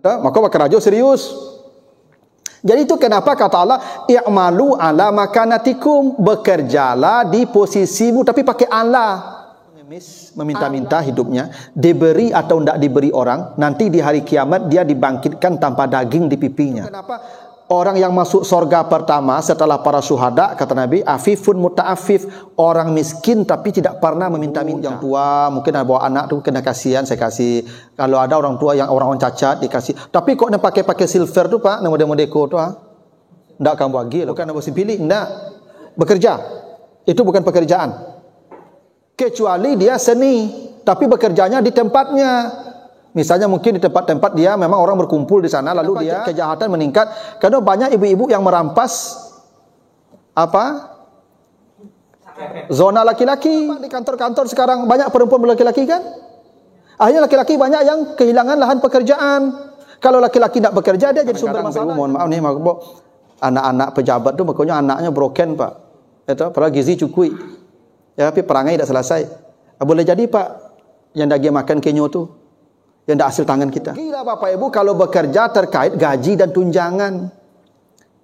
Maka bakarajo serius. Jadi itu kenapa kata Allah, i'malu ala makanatikum, bekerjalah di posisimu tapi pakai Allah. Meminta-minta hidupnya, diberi atau tidak diberi orang, nanti di hari kiamat dia dibangkitkan tanpa daging di pipinya. Kenapa? Orang yang masuk sorga pertama setelah para syuhada, kata Nabi, afifun muta'afif, orang miskin tapi tidak pernah meminta-minta. Yang tua mungkin ada bawa anak tu kena kasihan, saya kasih. Kalau ada orang tua yang orang cacat dikasih. Tapi kok nak pakai silver tu Pak, nama demo deko tu ndak kamu bagi, bukan nak bosin pilih, ndak. Bekerja. Itu bukan pekerjaan. Kecuali dia seni, tapi bekerjanya di tempatnya. Misalnya mungkin di tempat-tempat dia memang orang berkumpul di sana, lalu dia kejahatan meningkat karena banyak ibu-ibu yang merampas zona laki-laki. Di kantor-kantor sekarang banyak perempuan laki-laki kan? Akhirnya laki-laki banyak yang kehilangan lahan pekerjaan. Kalau laki-laki tidak bekerja dia jadi sumber masalah. Mohon maaf nih, anak-anak pejabat tu makanya anaknya broken Pak. Itu padahal gizi cukui. Ya, tapi perangai tidak selesai. Boleh jadi Pak yang daging makan kenyo tu yang tidak hasil tangan kita. Gila Bapak Ibu kalau bekerja terkait gaji dan tunjangan.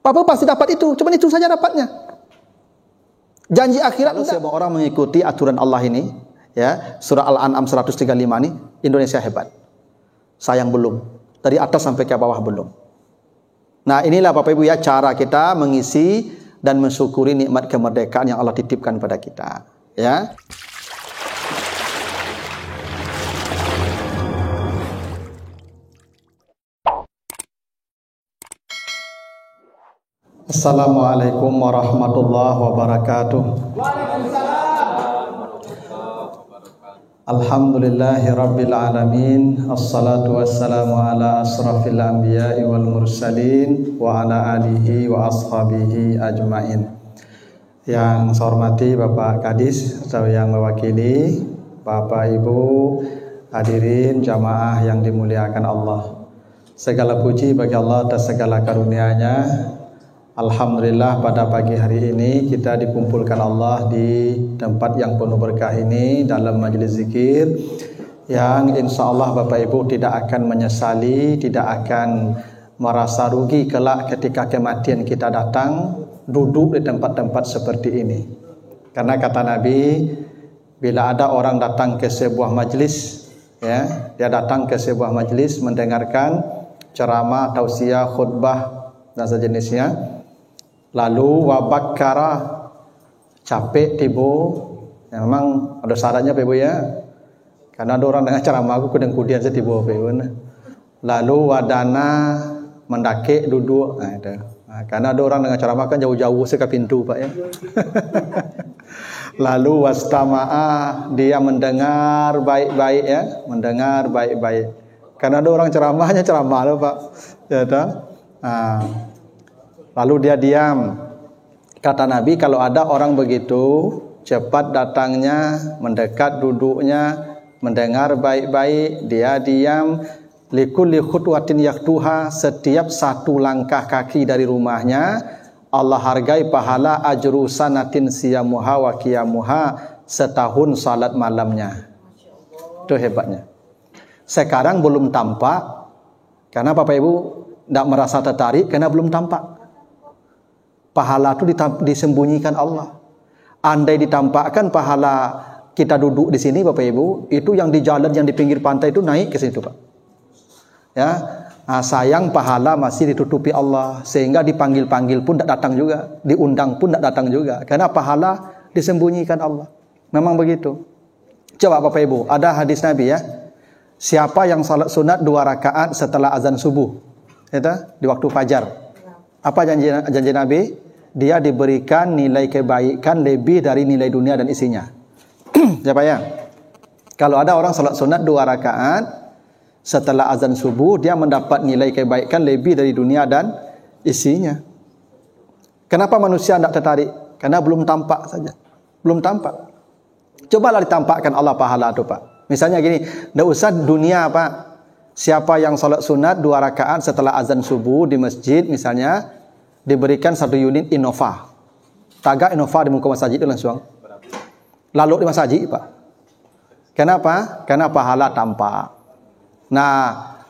Bapak pasti dapat itu, cuma itu saja dapatnya. Janji akhirat kalau semua orang mengikuti aturan Allah ini, ya, surah Al-An'am 135 ini, Indonesia hebat. Sayang belum. Dari atas sampai ke bawah belum. Nah, inilah Bapak Ibu ya cara kita mengisi dan mensyukuri nikmat kemerdekaan yang Allah titipkan pada kita, ya. Assalamualaikum warahmatullahi wabarakatuh. Alhamdulillahi rabbil alamin. Assalatu wassalamu ala asrafil anbiya'i wal mursalin wa ala alihi wa ashabihi ajmain. Yang saya hormati Bapak Kadis atau yang mewakili Bapak Ibu hadirin jamaah yang dimuliakan Allah. Segala puji bagi Allah atas segala karunia-Nya. Alhamdulillah pada pagi hari ini kita dikumpulkan Allah di tempat yang penuh berkah ini dalam majlis zikir yang insya Allah Bapak Ibu tidak akan menyesali, tidak akan merasa rugi kelak ketika kematian kita datang duduk di tempat-tempat seperti ini. Karena kata Nabi, bila ada orang datang ke sebuah majlis, ya, dia datang ke sebuah majlis mendengarkan ceramah, tausiah, khutbah dan sejenisnya. Lalu wabakara capek tibo, ya, memang ada syaratnya Ibu ya. Karena ada orang dengan ceramah aku kudang-kudian saya tibo Ibu. Lalu wadana mendake duduk, nah, itu. Nah, karena ada orang dengan ceramah kan jauh-jauh ke pintu Pak ya. Lalu wastama'a, dia mendengar baik-baik ya, mendengar baik-baik. Karena ada orang ceramahnya ceramah loh Pak. Ya toh. Nah, lalu dia diam. Kata Nabi kalau ada orang begitu, cepat datangnya, mendekat duduknya, mendengar baik-baik, dia diam. Likulli khutwatin yaktuha, setiap satu langkah kaki dari rumahnya, Allah hargai pahala ajru sanatin siyamuha wa qiyamuha, setahun salat malamnya. Itu hebatnya. Sekarang belum tampak, karena Bapak Ibu tidak merasa tertarik, karena belum tampak. Pahala itu disembunyikan Allah. Andai ditampakkan pahala kita duduk di sini Bapak Ibu, itu yang di jalan yang di pinggir pantai itu naik ke situ Pak. Ya, nah, sayang pahala masih ditutupi Allah sehingga dipanggil-panggil pun tidak datang juga, diundang pun tidak datang juga, karena pahala disembunyikan Allah. Memang begitu. Coba Bapak Ibu, ada hadis Nabi ya. Siapa yang salat sunat 2 rakaat setelah azan subuh, itu di waktu fajar. Apa janji Nabi? Dia diberikan nilai kebaikan lebih dari nilai dunia dan isinya. Siapa ya? Kalau ada orang salat sunat 2 rakaat setelah azan subuh, dia mendapat nilai kebaikan lebih dari dunia dan isinya. Kenapa manusia tidak tertarik? Karena belum tampak saja. Belum tampak. Cobalah ditampakkan Allah pahala itu Pak. Misalnya gini, tidak usah dunia Pak. Siapa yang salat sunat 2 rakaat setelah azan subuh di masjid misalnya, diberikan 1 unit Innova. Tagak Innova di muka masjid itu langsung. Lalu di masjid Pak. Kenapa? Karena pahala tampak. Nah,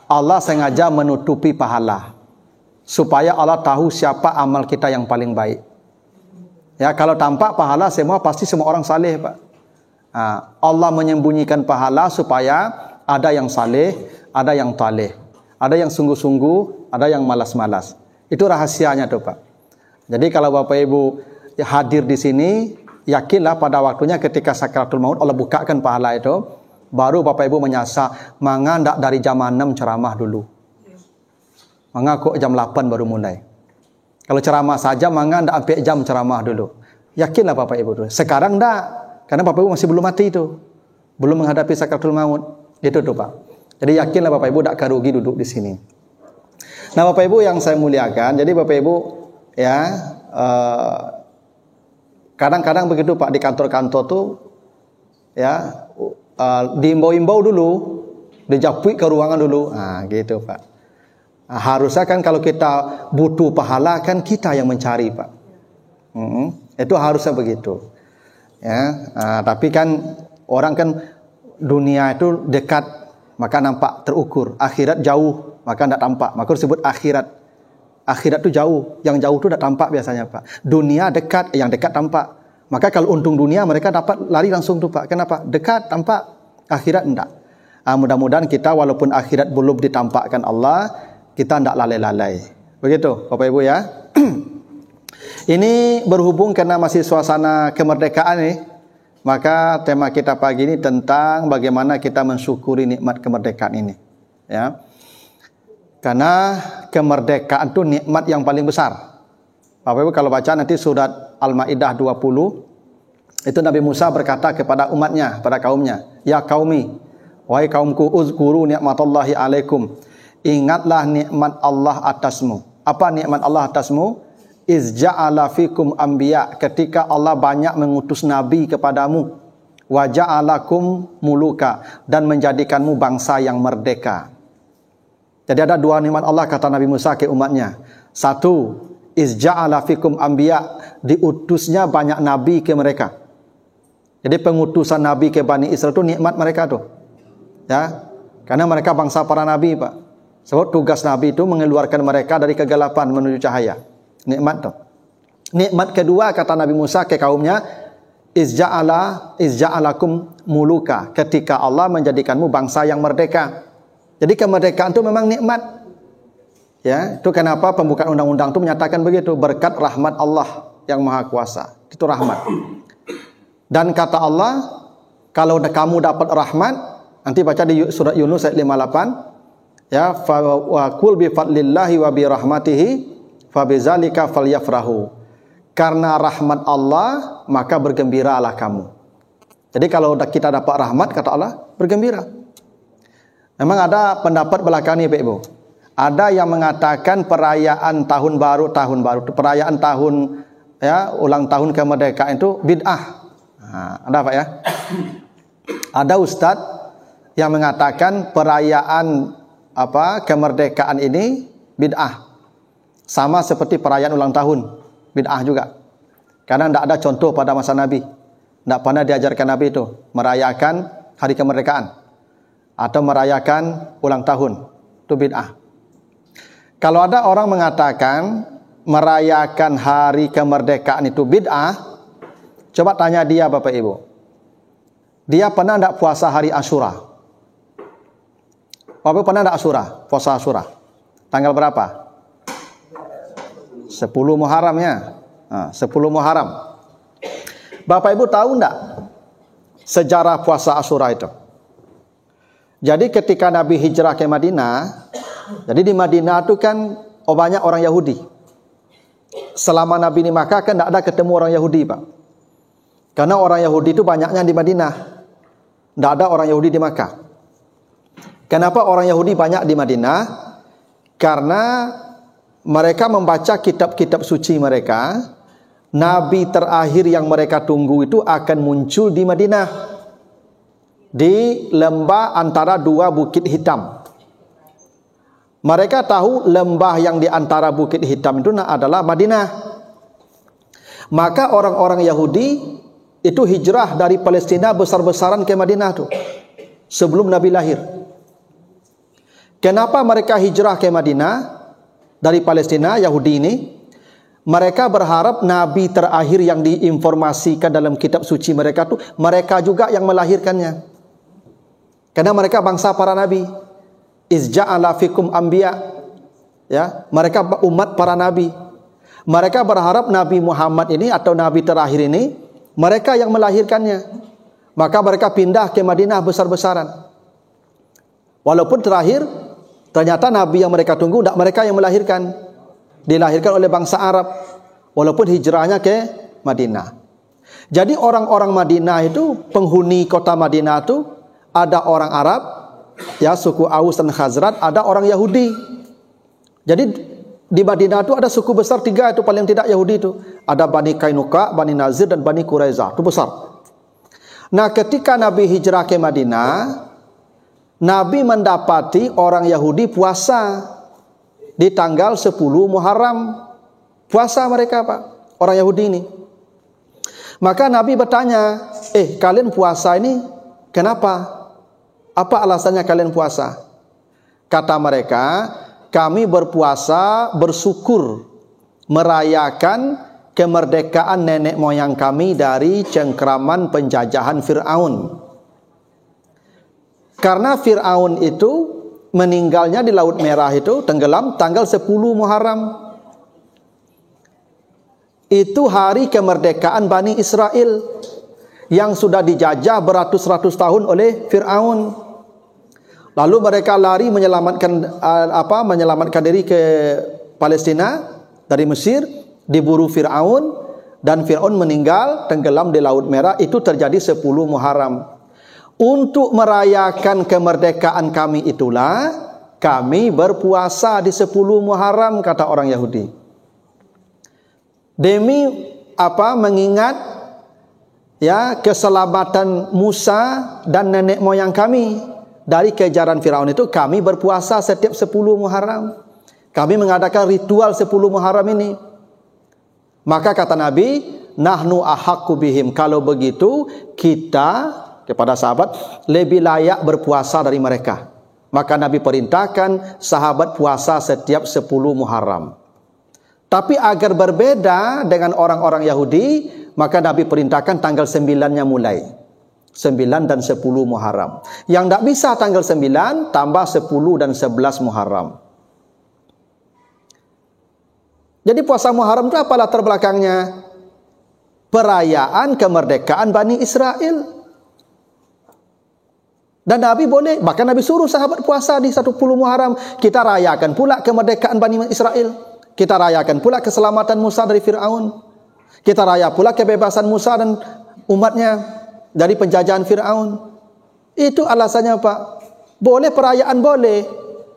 Allah sengaja menutupi pahala supaya Allah tahu siapa amal kita yang paling baik. Ya, kalau tampak pahala semua pasti semua orang saleh, Pak. Allah menyembunyikan pahala supaya ada yang saleh, ada yang taleh, ada yang sungguh-sungguh, ada yang malas-malas. Itu rahasianya tuh, Pak. Jadi kalau Bapak Ibu hadir di sini, yakinlah pada waktunya ketika sakaratul maut Allah bukakan pahala itu, baru Bapak Ibu menyasar, mangga ndak dari jam 6 ceramah dulu. Mangga kok jam 8 baru mulai. Kalau ceramah saja mangga ndak sampai jam ceramah dulu. Yakinlah Bapak Ibu dulu. Sekarang ndak, karena Bapak Ibu masih belum mati itu. Belum menghadapi sakaratul maut. Itu tuh, Pak. Jadi yakinlah Bapak Ibu ndak rugi duduk di sini. Nah, Bapak Ibu yang saya muliakan, jadi Bapak Ibu ya kadang-kadang begitu, Pak, di kantor-kantor tuh ya diimbau-imbau dulu, dijapui ke ruangan dulu. Nah, gitu, Pak. Nah, harusnya kan kalau kita butuh pahala kan kita yang mencari, Pak. Itu harusnya begitu. Ya, tapi kan orang kan dunia itu dekat maka nampak terukur, akhirat jauh maka tidak tampak, maka disebut akhirat. Akhirat itu jauh, yang jauh itu tidak tampak biasanya, Pak. Dunia dekat, yang dekat tampak. Maka kalau untung dunia mereka dapat lari langsung tuh, Pak. Kenapa? Dekat tampak, akhirat enggak. Mudah-mudahan kita walaupun akhirat belum ditampakkan Allah, kita enggak lalai-lalai. Begitu, Bapak Ibu ya. Ini berhubung karena masih suasana kemerdekaan nih, maka tema kita pagi ini tentang bagaimana kita mensyukuri nikmat kemerdekaan ini. Ya. Karena kemerdekaan itu nikmat yang paling besar. Bapak Ibu kalau baca nanti surat Al-Maidah 20, itu Nabi Musa berkata kepada umatnya, pada kaumnya, ya qaumi, wahai kaumku, uzkuru nikmatallahi alaikum. Ingatlah nikmat Allah atasmu. Apa nikmat Allah atasmu? Izja'ala fikum anbiya, ketika Allah banyak mengutus nabi kepadamu. Wa ja'alakum muluka, dan menjadikanmu bangsa yang merdeka. Jadi ada dua nikmat Allah kata Nabi Musa ke umatnya. Satu, izja'ala fikum anbiya, diutusnya banyak nabi ke mereka. Jadi pengutusan nabi ke Bani Israel itu nikmat mereka tuh. Ya. Karena mereka bangsa para nabi, Pak. Sebab tugas nabi itu mengeluarkan mereka dari kegelapan menuju cahaya. Nikmat tuh. Nikmat kedua kata Nabi Musa ke kaumnya, izja'alakum muluka, ketika Allah menjadikanmu bangsa yang merdeka. Jadi kemerdekaan itu memang nikmat. Ya, itu kenapa pembukaan undang-undang itu menyatakan begitu, berkat rahmat Allah yang Maha Kuasa. Itu rahmat. Dan kata Allah, kalau kamu dapat rahmat, nanti baca di surat Yunus ayat 58, ya, fa qul bi fadlillahi wa bi rahmatihi fa bizalika falyafrahu. Karena rahmat Allah, maka bergembiralah kamu. Jadi kalau kita dapat rahmat, kata Allah, bergembira. Memang ada pendapat belakang ini, Pak Ibu. Ada yang mengatakan perayaan tahun baru, perayaan tahun ya ulang tahun kemerdekaan itu bid'ah. Nah, ada Pak ya? Ada ustadz yang mengatakan perayaan kemerdekaan ini bid'ah. Sama seperti perayaan ulang tahun, bid'ah juga. Karena tidak ada contoh pada masa Nabi. Tidak pernah diajarkan Nabi itu merayakan hari kemerdekaan atau merayakan ulang tahun, itu bid'ah. Kalau ada orang mengatakan merayakan hari kemerdekaan itu bid'ah, coba tanya dia, Bapak Ibu. Dia pernah tidak puasa hari Asyura? Bapak pernah tidak puasa Asyura? Tanggal berapa? 10 Muharram ya. 10 Muharram. Bapak Ibu tahu tidak sejarah puasa Asyura itu? Jadi ketika Nabi hijrah ke Madinah, jadi di Madinah itu kan banyak orang Yahudi. Selama Nabi di Makkah kan tidak ada ketemu orang Yahudi, Pak. Karena orang Yahudi itu banyaknya di Madinah. Tidak ada orang Yahudi di Makkah. Kenapa orang Yahudi banyak di Madinah? Karena mereka membaca kitab-kitab suci mereka. Nabi terakhir yang mereka tunggu itu akan muncul di Madinah, di lembah antara dua bukit hitam. Mereka tahu lembah yang di antara bukit hitam itu adalah Madinah. Maka orang-orang Yahudi itu hijrah dari Palestina besar-besaran ke Madinah tuh, sebelum Nabi lahir. Kenapa mereka hijrah ke Madinah dari Palestina, Yahudi ini? Mereka berharap nabi terakhir yang diinformasikan dalam kitab suci mereka itu, mereka juga yang melahirkannya. Karena mereka bangsa para nabi. Izja'ala fikum anbiya. Ya, mereka umat para nabi. Mereka berharap Nabi Muhammad ini atau nabi terakhir ini, mereka yang melahirkannya. Maka mereka pindah ke Madinah besar-besaran. Walaupun terakhir ternyata nabi yang mereka tunggu tidak mereka yang melahirkan. Dilahirkan oleh bangsa Arab, walaupun hijrahnya ke Madinah. Jadi orang-orang Madinah itu, penghuni kota Madinah itu, ada orang Arab, ya suku Aus dan Khazraj, ada orang Yahudi. Jadi di Madinah itu ada suku besar 3 itu paling tidak Yahudi itu. Ada Bani Kainuka, Bani Nazir dan Bani Quraizah, itu besar. Nah, ketika Nabi hijrah ke Madinah, Nabi mendapati orang Yahudi puasa di tanggal 10 Muharram. Puasa mereka, Pak, orang Yahudi ini. Maka Nabi bertanya, kalian puasa ini kenapa? Apa alasannya kalian puasa? Kata mereka, kami berpuasa bersyukur merayakan kemerdekaan nenek moyang kami dari cengkraman penjajahan Fir'aun. Karena Fir'aun itu meninggalnya di Laut Merah itu, tenggelam tanggal 10 Muharram. Itu hari kemerdekaan Bani Israel yang sudah dijajah beratus-ratus tahun oleh Fir'aun. Lalu mereka lari menyelamatkan diri ke Palestina dari Mesir, diburu Fir'aun, dan Fir'aun meninggal tenggelam di Laut Merah. Itu terjadi 10 Muharram. Untuk merayakan kemerdekaan kami itulah kami berpuasa di 10 Muharram, kata orang Yahudi. Demi mengingat ya keselamatan Musa dan nenek moyang kami dari kejaran Firaun itu, kami berpuasa setiap 10 Muharram. Kami mengadakan ritual 10 Muharram ini. Maka kata Nabi, nahnu ahaqqu bihim, kalau begitu kita, kepada sahabat, lebih layak berpuasa dari mereka. Maka Nabi perintahkan sahabat puasa setiap 10 Muharram. Tapi agar berbeda dengan orang-orang Yahudi, maka Nabi perintahkan tanggal 9-nya mulai. 9 dan 10 Muharram. Yang tidak bisa tanggal 9, tambah 10 dan 11 Muharram. Jadi puasa Muharram itu apa latar belakangnya? Perayaan kemerdekaan Bani Israel. Dan Nabi boleh, bahkan Nabi suruh sahabat puasa di 10 Muharram. Kita rayakan pula kemerdekaan Bani Israel. Kita rayakan pula keselamatan Musa dari Fir'aun. Kita rayakan pula kebebasan Musa dan umatnya dari penjajahan Fir'aun. Itu alasannya, Pak. Boleh perayaan, boleh.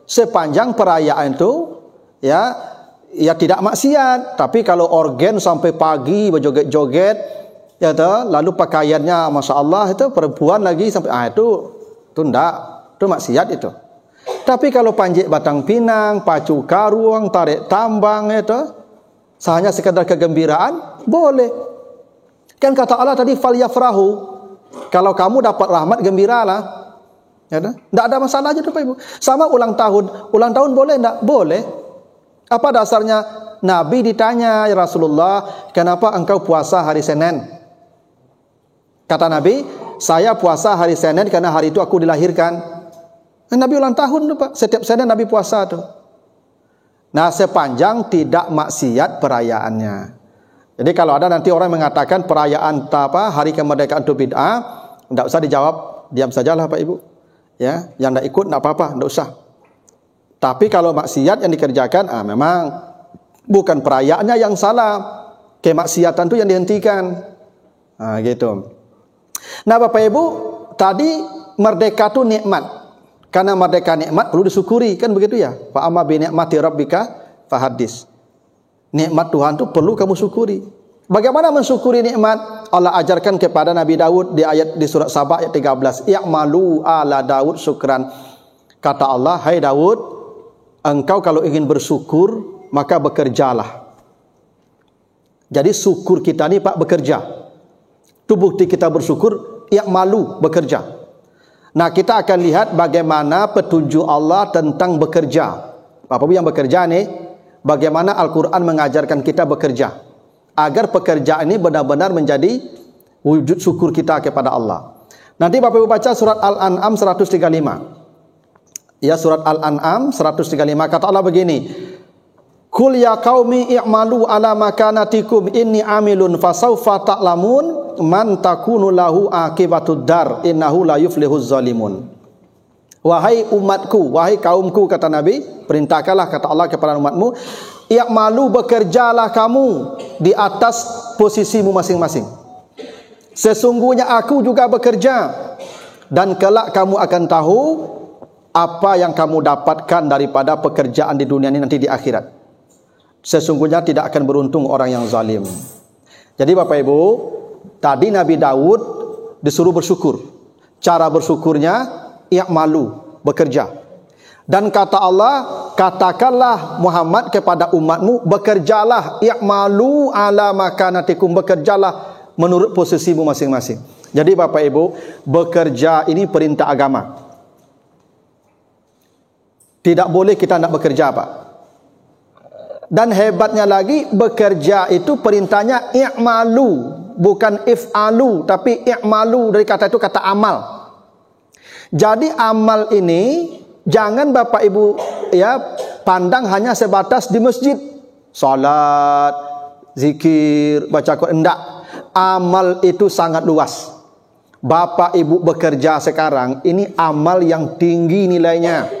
Sepanjang perayaan itu ya tidak maksiat. Tapi kalau organ sampai pagi berjoget-joget, ya toh, lalu pakaiannya Masya Allah itu perempuan lagi sampai itu enggak, itu maksiat itu. Tapi kalau panjik batang pinang, pacu karuang, tarik tambang itu hanya sekadar kegembiraan, boleh. Kan kata Allah tadi falyafrahu, kalau kamu dapat rahmat gembiralah. Ya, enggak ada masalah aja tuh Pak Ibu. Sama ulang tahun boleh enggak? Boleh. Apa dasarnya? Nabi ditanya, ya Rasulullah, kenapa engkau puasa hari Senin? Kata Nabi, saya puasa hari Senin karena hari itu aku dilahirkan. Nabi ulang tahun tuh Pak. Setiap Senin Nabi puasa tuh. Nah, sepanjang tidak maksiat perayaannya. Jadi kalau ada nanti orang mengatakan perayaan hari kemerdekaan itu bid'ah, tidak usah dijawab, diam sajalah Pak Ibu. Ya, yang tidak ikut tidak apa-apa, tidak usah. Tapi kalau maksiat yang dikerjakan, memang bukan perayaannya yang salah, kemaksiatan itu yang dihentikan. Gitu. Nah Bapak Ibu, tadi merdeka itu nikmat. Karena merdeka nikmat perlu disyukuri, kan begitu ya? Fa amma bi ni'mati rabbika fahaddits. Nikmat Tuhan itu perlu kamu syukuri. Bagaimana mensyukuri nikmat? Allah ajarkan kepada Nabi Daud di surat Saba ayat 13, "I'malu ala Daud syukran." Kata Allah, "Hai Daud, engkau kalau ingin bersyukur, maka bekerjalah." Jadi syukur kita ni Pak bekerja. Itu bukti kita bersyukur, i'malu, bekerja. Nah, kita akan lihat bagaimana petunjuk Allah tentang bekerja. Bapak Ibu yang bekerja nih, bagaimana Al-Quran mengajarkan kita bekerja, agar pekerjaan ini benar-benar menjadi wujud syukur kita kepada Allah. Nanti Bapak Ibu baca surat Al-An'am 135. Ya, surat Al-An'am 135, kata Allah begini, Qul ya qaumi i'malu ala makanatikum inni amilun fasawfa ta'lamun man takunu lahu akibatud dar innahu la yuflihuz zalimun. Wahai umatku, wahai kaumku, kata Nabi, perintahkanlah, kata Allah, kepada umatmu, i'malu, bekerjalah kamu di atas posisimu masing-masing. Sesungguhnya aku juga bekerja, dan kelak kamu akan tahu apa yang kamu dapatkan daripada pekerjaan di dunia ini nanti di akhirat. Sesungguhnya tidak akan beruntung orang yang zalim. Jadi Bapak Ibu, tadi Nabi Daud disuruh bersyukur. Cara bersyukurnya i'malu, bekerja. Dan kata Allah, katakanlah Muhammad kepada umatmu, bekerjalah, i'malu ala makanatikum, bekerjalah menurut posisimu masing-masing. Jadi Bapak Ibu, bekerja ini perintah agama. Tidak boleh kita nak bekerja, Pak. Dan hebatnya lagi, bekerja itu perintahnya i'malu, bukan if'alu, tapi i'malu, dari kata itu kata amal. Jadi amal ini jangan Bapak Ibu ya pandang hanya sebatas di masjid, salat, zikir, baca Quran. Enggak. Amal itu sangat luas. Bapak Ibu bekerja sekarang ini amal yang tinggi nilainya.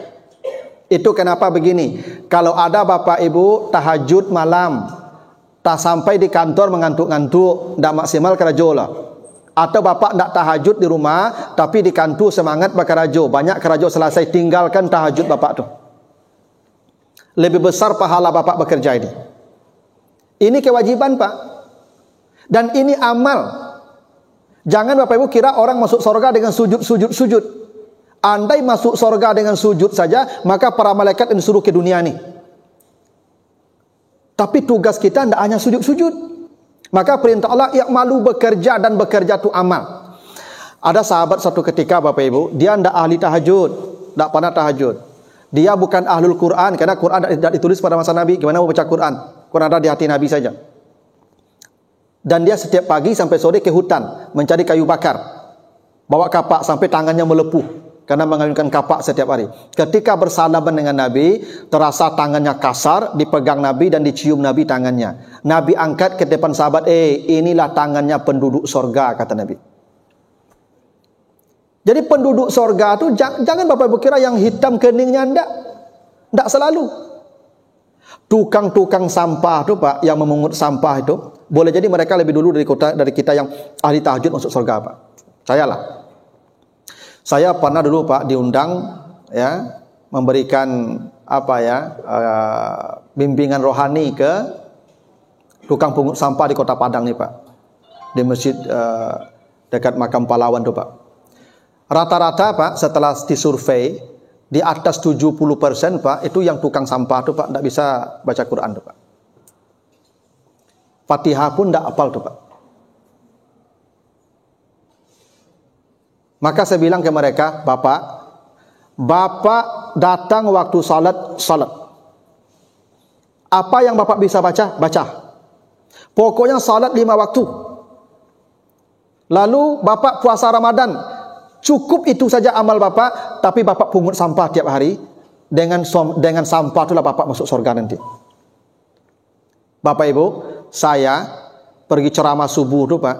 Itu kenapa begini. Kalau ada Bapak Ibu tahajud malam, tak sampai di kantor mengantuk-ngantuk, tidak maksimal kerajolah. Atau Bapak tidak tahajud di rumah, tapi di kantor semangat bakarajo. Banyak kerajo selesai, tinggalkan tahajud Bapak tu. Lebih besar pahala Bapak bekerja ini. Ini kewajiban, Pak. Dan ini amal. Jangan Bapak Ibu kira orang masuk surga dengan sujud. Andai masuk surga dengan sujud saja, maka para malaikat yang disuruh ke dunia ini. Tapi tugas kita tidak hanya sujud-sujud. Maka perintah Allah, i'malu, bekerja, dan bekerja itu amal. Ada sahabat satu ketika Bapak Ibu, dia tidak ahli tahajud, tidak pernah tahajud. Dia bukan ahlul Quran, karena Quran tidak ditulis pada masa Nabi. Gimana mau baca Quran? Quran ada di hati Nabi saja. Dan dia setiap pagi sampai sore ke hutan mencari kayu bakar, bawa kapak sampai tangannya melepuh karena mengayunkan kapak setiap hari. Ketika bersalaman dengan Nabi, terasa tangannya kasar, dipegang Nabi dan dicium Nabi tangannya. Nabi angkat ke depan sahabat, inilah tangannya penduduk sorga, kata Nabi. Jadi penduduk sorga itu jangan Bapak Ibu kira yang hitam keningnya, enggak selalu. Tukang-tukang sampah itu, Pak, yang memungut sampah itu, boleh jadi mereka lebih dulu dari kita yang ahli tahajud masuk sorga, Pak. Saya pernah dulu, Pak, diundang ya memberikan bimbingan rohani ke tukang pungut sampah di Kota Padang nih, Pak. Di masjid dekat makam pahlawan tuh, Pak. Rata-rata, Pak, setelah disurvei di atas 70%, Pak, itu yang tukang sampah tuh, Pak, tidak bisa baca Quran tuh, Pak. Fatihah pun tidak hafal tuh, Pak. Maka saya bilang ke mereka, Bapak datang waktu salat. Apa yang Bapak bisa baca? Baca. Pokoknya salat 5 waktu. Lalu Bapak puasa Ramadan. Cukup itu saja amal Bapak, tapi Bapak pungut sampah tiap hari. Dengan sampah itulah Bapak masuk surga nanti. Bapak Ibu, saya pergi ceramah subuh tuh, Pak.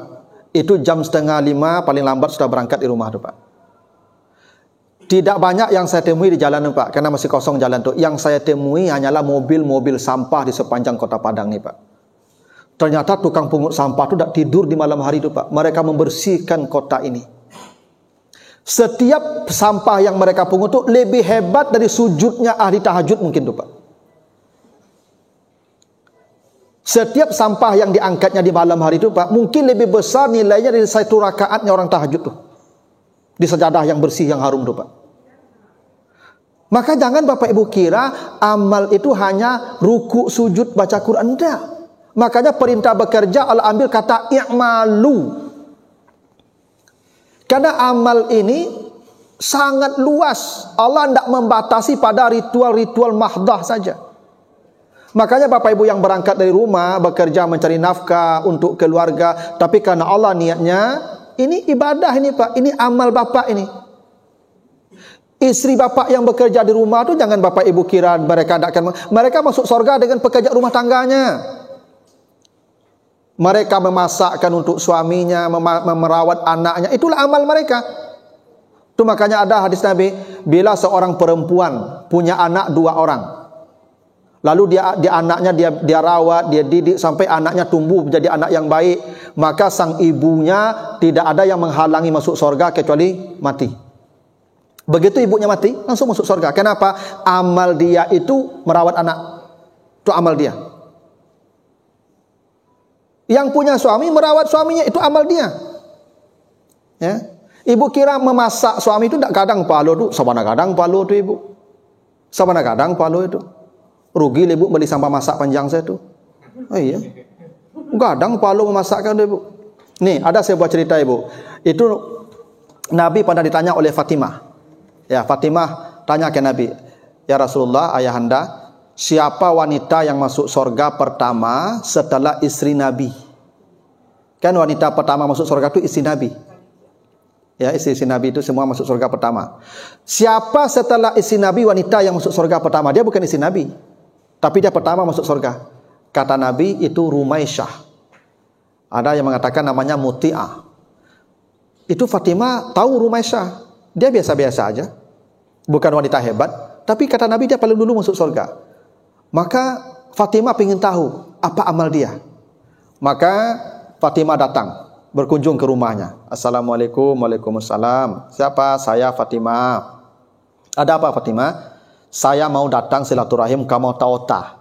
Itu jam 4:30 paling lambat sudah berangkat di rumah tuh, Pak. Tidak banyak yang saya temui di jalan tuh, Pak, karena masih kosong jalan tuh. Yang saya temui hanyalah mobil-mobil sampah di sepanjang Kota Padang nih, Pak. Ternyata tukang pungut sampah itu tidak tidur di malam hari itu, Pak. Mereka membersihkan kota ini. Setiap sampah yang mereka pungut itu lebih hebat dari sujudnya ahli tahajud mungkin tuh, Pak. Setiap sampah yang diangkatnya di malam hari itu, Pak, mungkin lebih besar nilainya dari satu rakaatnya orang tahajud tuh. Di sajadah yang bersih, yang harum tuh, Pak. Maka jangan Bapak Ibu kira amal itu hanya ruku, sujud, baca Quran. Enggak. Makanya perintah bekerja Allah ambil kata i'malu. Karena amal ini Sangat luas. Allah tidak membatasi pada ritual-ritual mahdah saja. Makanya Bapak Ibu yang berangkat dari rumah, bekerja mencari nafkah untuk keluarga, tapi karena Allah niatnya, ini ibadah ini Pak, ini amal Bapak ini. Istri Bapak yang bekerja di rumah itu jangan Bapak Ibu kira mereka masuk surga dengan pekerja rumah tangganya. Mereka memasakkan untuk suaminya, merawat anaknya, itulah amal mereka. Itu makanya ada hadis Nabi, bila seorang perempuan punya anak 2 orang, lalu anaknya dia rawat, dia didik sampai anaknya tumbuh menjadi anak yang baik, maka sang ibunya tidak ada yang menghalangi masuk surga kecuali mati. Begitu ibunya mati, langsung masuk surga. Kenapa? Amal dia itu merawat anak. Itu amal dia. Yang punya suami merawat suaminya, itu amal dia. Ya. Ibu kira memasak suami itu tidak kadang palo tu, sabana kadang palo tu ibu. Sabana kadang palo itu. Rugi ibu beli sampah masak panjang saya tu. Oh iya. Kadang palo memasakkan tu ibu. Nih, ada sebuah cerita ibu. Itu Nabi pernah ditanya oleh Fatimah. Ya, Fatimah tanya ke Nabi, "Ya Rasulullah, ayahanda, siapa wanita yang masuk surga pertama setelah istri Nabi?" Kan wanita pertama masuk surga itu istri Nabi. Ya, istri Nabi itu semua masuk surga pertama. Siapa setelah istri Nabi wanita yang masuk surga pertama? Dia bukan istri Nabi, tapi dia pertama masuk surga. Kata Nabi itu Rumaisyah. Ada yang mengatakan namanya Muti'ah. Itu Fatimah tahu Rumaisyah. Dia biasa-biasa aja, bukan wanita hebat, tapi kata Nabi dia paling dulu masuk surga. Maka Fatimah ingin tahu apa amal dia. Maka Fatimah datang, berkunjung ke rumahnya. Assalamualaikum, waalaikumsalam. Siapa? Saya Fatimah. Ada apa Fatimah? Saya mau datang silaturahim kamu taota.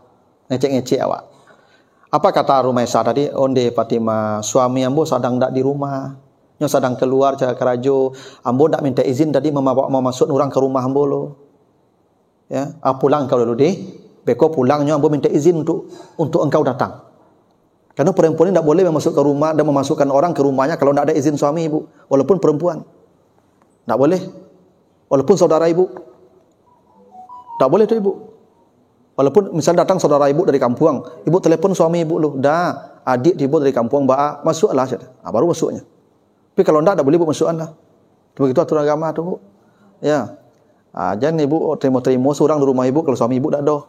Ngecek-ngecek awak. Apa kata Rumaisyah tadi? Onde Fatimah, suami ambo sedang tak di rumah. Nyo sedang keluar cara kerajo. Ambo tak minta izin tadi mau masuk orang ke rumah ambo lo. Ya, pulang kau dulu deh. Beko pulangnya ambo minta izin untuk engkau datang. Karena perempuan ini tidak boleh masuk ke rumah dan memasukkan orang ke rumahnya kalau tidak ada izin suami ibu, walaupun perempuan. Tidak boleh. Walaupun saudara ibu. Tak boleh tu ibu. Walaupun misalnya datang saudara ibu dari kampung, ibu telepon suami ibu lu, dah adik ibu dari kampung ba masuklah saja. Baru masuknya. Tapi kalau tidak boleh ibu masukkan lah. Begitu aturan agama tu bu. Ya. Jangan ibu terima seorang di rumah ibu kalau suami ibu tak ada.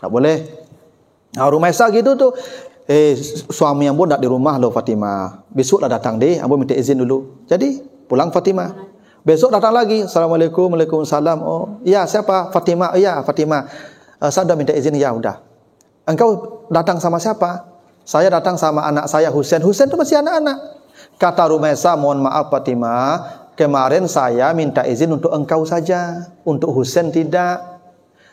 Tak boleh. Rumaisyah gitu tu. Suami ambo tak di rumah loh Fatimah. Besoklah datang deh, ambo minta izin dulu. Jadi pulang Fatimah. Besok datang lagi. Assalamualaikum, waalaikumsalam. Oh, ya siapa? Fatimah. Ya Fatimah. Saya sudah minta izin. Ya udah. Engkau datang sama siapa? Saya datang sama anak saya Husain. Husain itu masih anak-anak. Kata Rumaisyah, mohon maaf Fatimah, kemarin saya minta izin untuk engkau saja, untuk Husain tidak.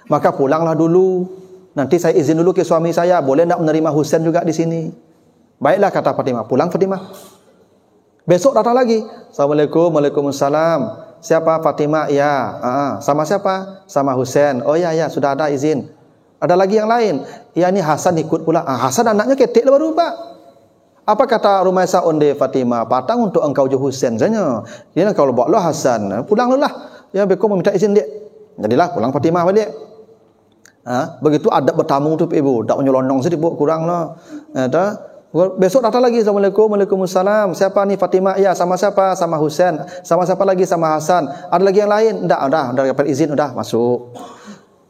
Maka pulanglah dulu. Nanti saya izin dulu ke suami saya, boleh tak menerima Husain juga di sini? Baiklah kata Fatimah, pulang Fatimah. Besok datang lagi. Assalamualaikum, waalaikumsalam. Siapa? Fatimah? Ya. Sama siapa? Sama Husain. Oh ya, sudah ada izin. Ada lagi yang lain? Ya, ini Hasan ikut pula. Hasan anaknya ketik lah baru pak. Apa kata Rumaisyah onde Fatimah? Patang untuk engkau je Husain saja. Jadi kalau bawa lo Hasan, pulang lo lah. Ya, beko meminta izin dia. Jadilah pulang Fatimah balik. Begitu adab bertamu tu ibu, tak menyelonong sedikit kurang lah. Besok datang lagi. Assalamualaikum, waalaikumsalam. Siapa ni Fatimah? Ya, sama siapa? Sama Husain. Sama siapa lagi? Sama Hasan. Ada lagi yang lain? Tak, dah dapat izin, dah masuk.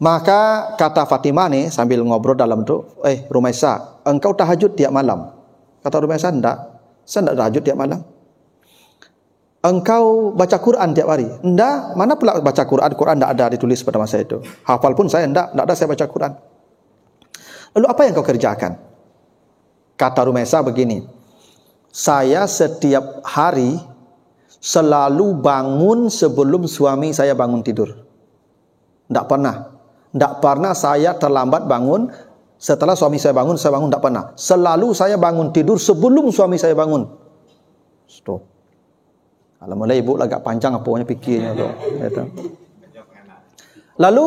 Maka kata Fatimah ni sambil ngobrol dalam tu, Rumaisyah, engkau tahajud tiap malam? Kata Rumaisyah, tak. Saya tak tahajud tiap malam. Engkau baca Quran tiap hari? Enggak. Mana pula baca Quran? Quran tak ada ditulis pada masa itu. Hafal pun saya enggak ada saya baca Quran. Lalu apa yang kau kerjakan? Kata Rumaisyah begini, saya setiap hari selalu bangun sebelum suami saya bangun tidur. Tak pernah saya terlambat bangun. Setelah suami saya bangun tak pernah. Selalu saya bangun tidur sebelum suami saya bangun. Stop. Kalau mulai ibu agak panjang apanya fikirnya tu. Lalu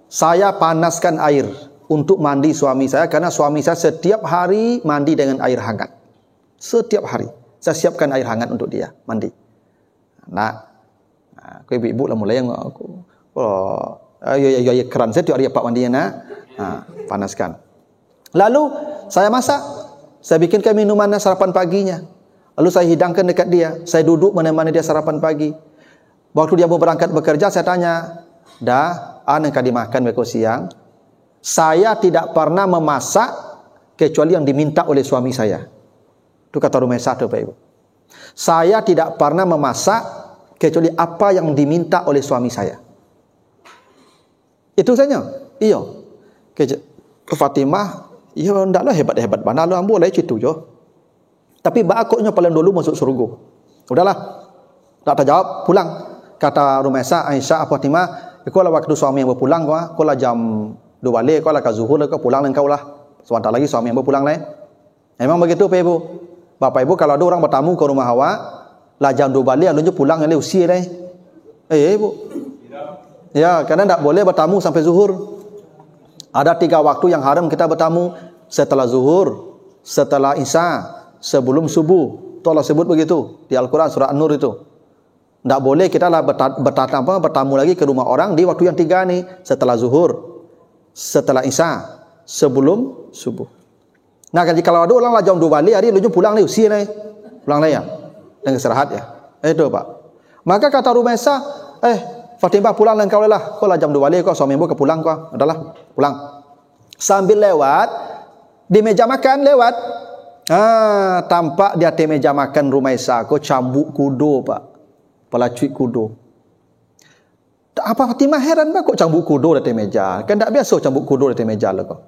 saya panaskan air untuk mandi suami saya, karena suami saya setiap hari mandi dengan air hangat. Setiap hari saya siapkan air hangat untuk dia mandi. Aku ibu-ibu lah mulai yang aku. Oh, ya keran saya tiap hari pak mandi nak. Panaskan. Lalu saya masak. Saya bikinkan minuman sarapan paginya. Lalu saya hidangkan dekat dia. Saya duduk menemani dia sarapan pagi. Waktu dia mau berangkat bekerja, saya tanya, dah, anakah dimakan bekal siang? Saya tidak pernah memasak kecuali yang diminta oleh suami saya. Itu kata rumah satu, Pak Ibu. Saya tidak pernah memasak kecuali apa yang diminta oleh suami saya. Itu saja. Iya. Fatimah, ya ndaklah hebat-hebat mana lu ambo lai citu jo. Tapi bakoknya paling dulu masuk surga. Udahlah. Tak terjawab, pulang. Kata Rumaisa, Aisyah, Fatimah, kau lah waktu suami yang berpulang kau lah jam 2 balik, kau lah ke zuhur kau pulang dengan kau lah. Sebentar lagi suami yang berpulang lah. Memang begitu Pak Ibu. Bapak Ibu kalau ada orang bertamu ke rumah awak, lah jam 2 balik lalu pulang ni usia lah. Ibu. Ya, karena tak boleh bertamu sampai zuhur. Ada 3 waktu yang haram kita bertamu. Setelah zuhur, setelah isya, sebelum subuh. Itu Allah sebut begitu di Al-Quran surah An-Nur itu. Tak boleh kita lah bertamu lagi ke rumah orang di waktu yang 3 ni. Setelah zuhur, setelah isya, sebelum subuh. Nah, kalau ada orang lah jam 2 balik hari lu pulang ni usia ni. Pulang lah ya. Dan istirahat ya. Itu Pak. Maka kata Rumaisa, Fatimah pulang dengan kau lah. Kau lah jam 2 balik kau suami ibu ke pulang kau. Adalah pulang. Sambil lewat di meja makan lewat. Tampak di atas meja makan Rumaisa kau cambuk kudo Pak. Pelacui kudo. Apa Fatimah heran Pak kok cambuk kudo di atas meja? Kan tak biasa cambuk kudo di atas meja lah kau.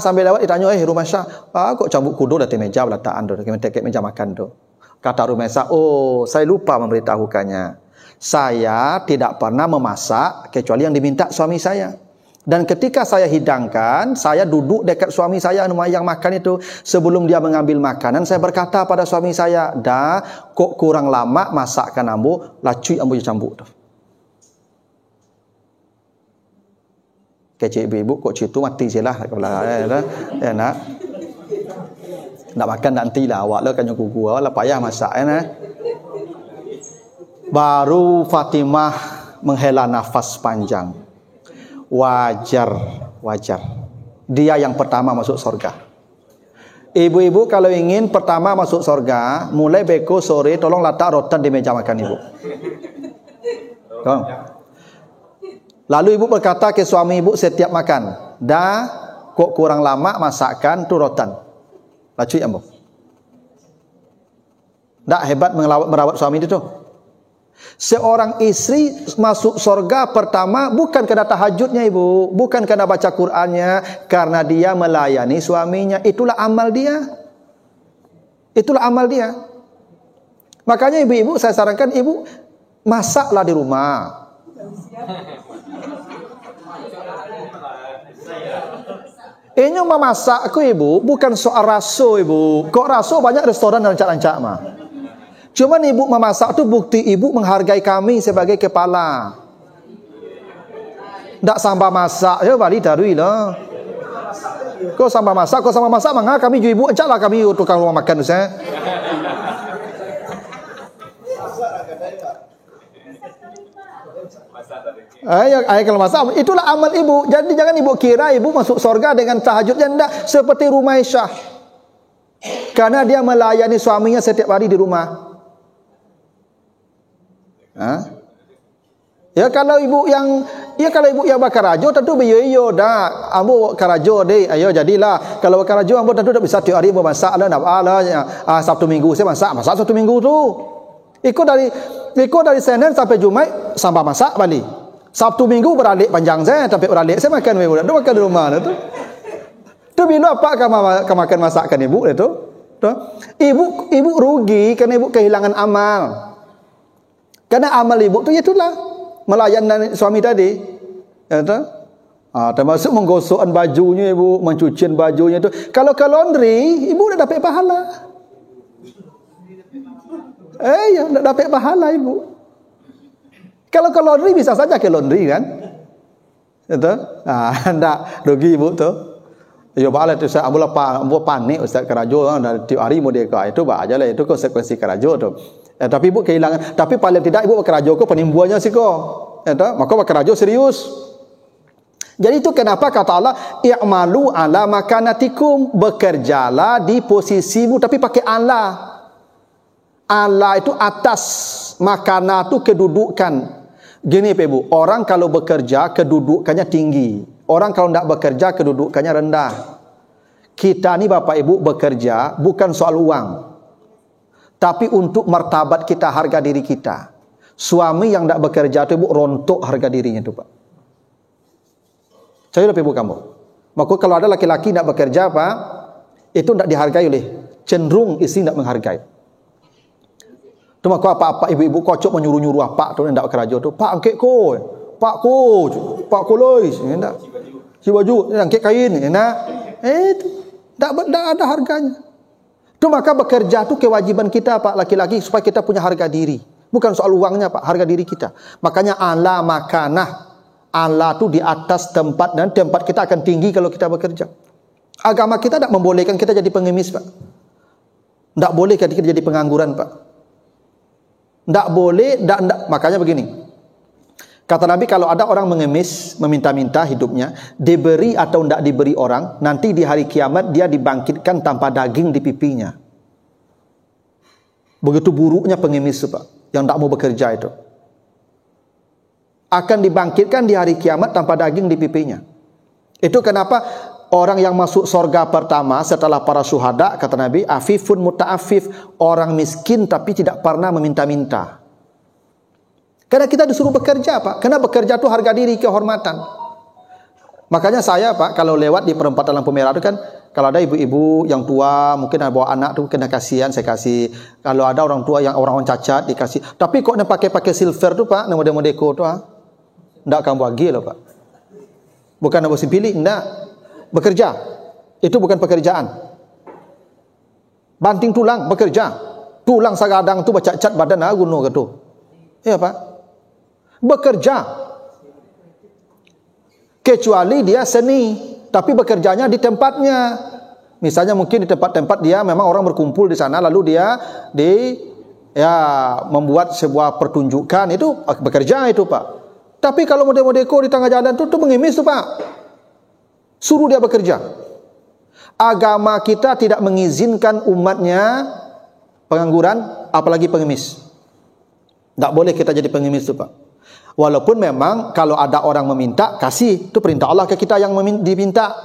Sambil lewat ditanya, Rumaisa, kok cambuk kudo di atas meja belataan tu, dekat meja makan tu. Kata Rumaisa, saya lupa memberitahukannya. Saya tidak pernah memasak kecuali yang diminta suami saya. Dan ketika saya hidangkan, saya duduk dekat suami saya yang makan itu. Sebelum dia mengambil makanan, saya berkata pada suami saya, dah, kok kurang lama masakkan ambu, lacui ambu cambuk tu. Kecik ibu kok citu mati silah ya nak. Nak makan nanti lah awak lah kanyang kuku awak lah payah masak Baru Fatimah menghela nafas panjang. Wajar. Dia yang pertama masuk surga. Ibu-ibu kalau ingin pertama masuk surga, mulai beko sore tolong letak rotan di meja makan ibu. Tolong. Lalu ibu berkata ke suami ibu setiap makan, dah kok kurang lama masakkan tu rotan. Lacui ambo. Tak hebat merawat suami itu tu. Seorang istri masuk surga pertama bukan kerana tahajudnya ibu, bukan kerana baca Qurannya, karena dia melayani suaminya. Itulah amal dia. Makanya ibu-ibu saya sarankan ibu masaklah di rumah. Ini memasak aku ibu bukan soal raso ibu. Kok raso banyak restoran dan rancak-rancak mah. Cuma ibu memasak tu bukti ibu menghargai kami sebagai kepala. Tak sambah masak ya balik darui lah. Kau sambah masak mangga kami ju ibu ancaklah kami tukang rumah makan tu saya. Kalau masak itulah amal ibu. Jadi jangan ibu kira ibu masuk surga dengan tahajudnya tidak seperti Rumaisa. Karena dia melayani suaminya setiap hari di rumah. Kalau ibu yang bakarajo tentu beyo dah ambo karajo deh ayo jadilah kalau bakarajo ambo tentu tak bisa tiap hari memasak lah nak Sabtu Minggu saya masak Sabtu Minggu tu ikut dari Senin sampai Jumaat sampai masak balik Sabtu Minggu beralik panjang saya sampai beralik saya makan makan di rumah tu bila apa kamu makan masakan ibu itu ibu rugi kerana ibu kehilangan amal. Karena amal ibu tu itulah melayan suami tadi. Termasuk menggosokkan bajunya ibu, mencucian bajunya tu. Kalau ke laundry, ibu dah dapat pahala. Dah dapat pahala ibu. Kalau ke laundry bisa saja ke laundry kan? Itu? Tak rugi ibu tu. Ya bala tu saya ambil panik ustaz kerajo tiap hari mau dia itu bah ajalah itu konsekuensi kerajo tu. Tapi ibu kehilangan, tapi paling tidak ibu bekerja ko penimbuannya sih ko. Maka bekerja serius. Jadi itu kenapa kata Allah, i'malu ala makanatikum, bekerjalah di posisimu tapi pakai ala. Ala itu atas, makana itu kedudukan. Gini Pak Ibu, orang kalau bekerja kedudukannya tinggi. Orang kalau tidak bekerja kedudukannya rendah. Kita ni Bapak Ibu bekerja bukan soal uang, tapi untuk martabat kita, harga diri kita. Suami yang tidak bekerja itu Ibu rontok harga dirinya itu Pak. Saya Bapak Ibu kamu. Maka kalau ada laki-laki tidak bekerja Pak, itu tidak dihargai oleh, cenderung istri tidak menghargai. Itu maka apa-apa ibu-ibu kocok menyuruh-nyuruh apa tu tidak bekerja tu, Pak angkat ko, Pak lois, tidak. Si baju, angkat kain, tidak. Tidak ada harganya. Itu maka bekerja tu kewajiban kita Pak laki-laki supaya kita punya harga diri. Bukan soal uangnya Pak, harga diri kita. Makanya ala makanah. Allah tu di atas tempat dan tempat kita akan tinggi kalau kita bekerja. Agama kita tidak membolehkan kita jadi pengemis Pak. Tidak boleh kita jadi pengangguran Pak. Tidak boleh, makanya begini. Kata Nabi kalau ada orang mengemis, meminta-minta hidupnya, diberi atau tidak diberi orang, nanti di hari kiamat dia dibangkitkan tanpa daging di pipinya. Begitu buruknya pengemis Pak, yang tidak mau bekerja itu. Akan dibangkitkan di hari kiamat tanpa daging di pipinya. Itu kenapa orang yang masuk surga pertama setelah para syuhada, kata Nabi, afifun muta'afif, orang miskin tapi tidak pernah meminta-minta. Karena kita disuruh bekerja Pak. Karena bekerja itu harga diri, kehormatan. Makanya saya Pak, kalau lewat di perempatan lampu merah itu kan, kalau ada ibu-ibu yang tua, mungkin ada bawa anak tu kena kasihan, saya kasih. Kalau ada orang tua yang orang cacat, dikasih. Tapi kok nak pakai silver tu Pak, nak model-model tu tidak akan bagi loh Pak. Bukan nak bersih pilih, tidak. Bekerja. Itu bukan pekerjaan. Banting tulang, bekerja. Tulang sagadang tu bacacat badan gunung ke tu. Ya Pak. Bekerja. Kecuali dia seni, tapi bekerjanya di tempatnya. Misalnya mungkin di tempat-tempat dia memang orang berkumpul di sana, lalu dia membuat sebuah pertunjukan, itu bekerja itu Pak. Tapi kalau model-model di tengah jalan tu mengemis tu Pak. Suruh dia bekerja. Agama kita tidak mengizinkan umatnya pengangguran, apalagi pengemis. Tak boleh kita jadi pengemis tu Pak. Walaupun memang kalau ada orang meminta, kasih. Itu perintah Allah ke kita yang diminta.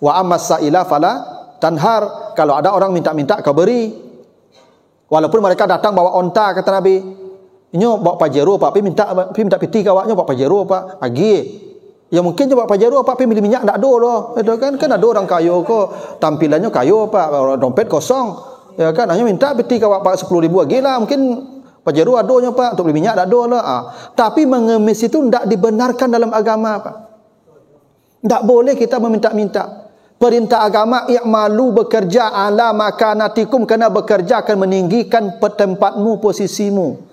Wa ammas sa'ila fala tanhar. Kalau ada orang minta-minta, kau beri. Walaupun mereka datang bawa onta, kata Nabi. Inyo bawa pajero Pak, minta piti kawaknya bawa pajero Pak, pagi. Ya mungkin je bawa pajero Pak, milih minyak tak ada loh. Itu kan ada orang kayo kok, tampilannya kayo Pak, dompet kosong. Ya kan, hanya minta piti kawak Pak 10.000 lagi lah, mungkin pajero adonya Pak, untuk beli minyak tak ada lah. Tapi mengemis itu tidak dibenarkan dalam agama Pak. Tak boleh kita meminta-minta. Perintah agama, i'malu, bekerja ala makanatikum, kena bekerja akan meninggikan tempatmu, posisimu.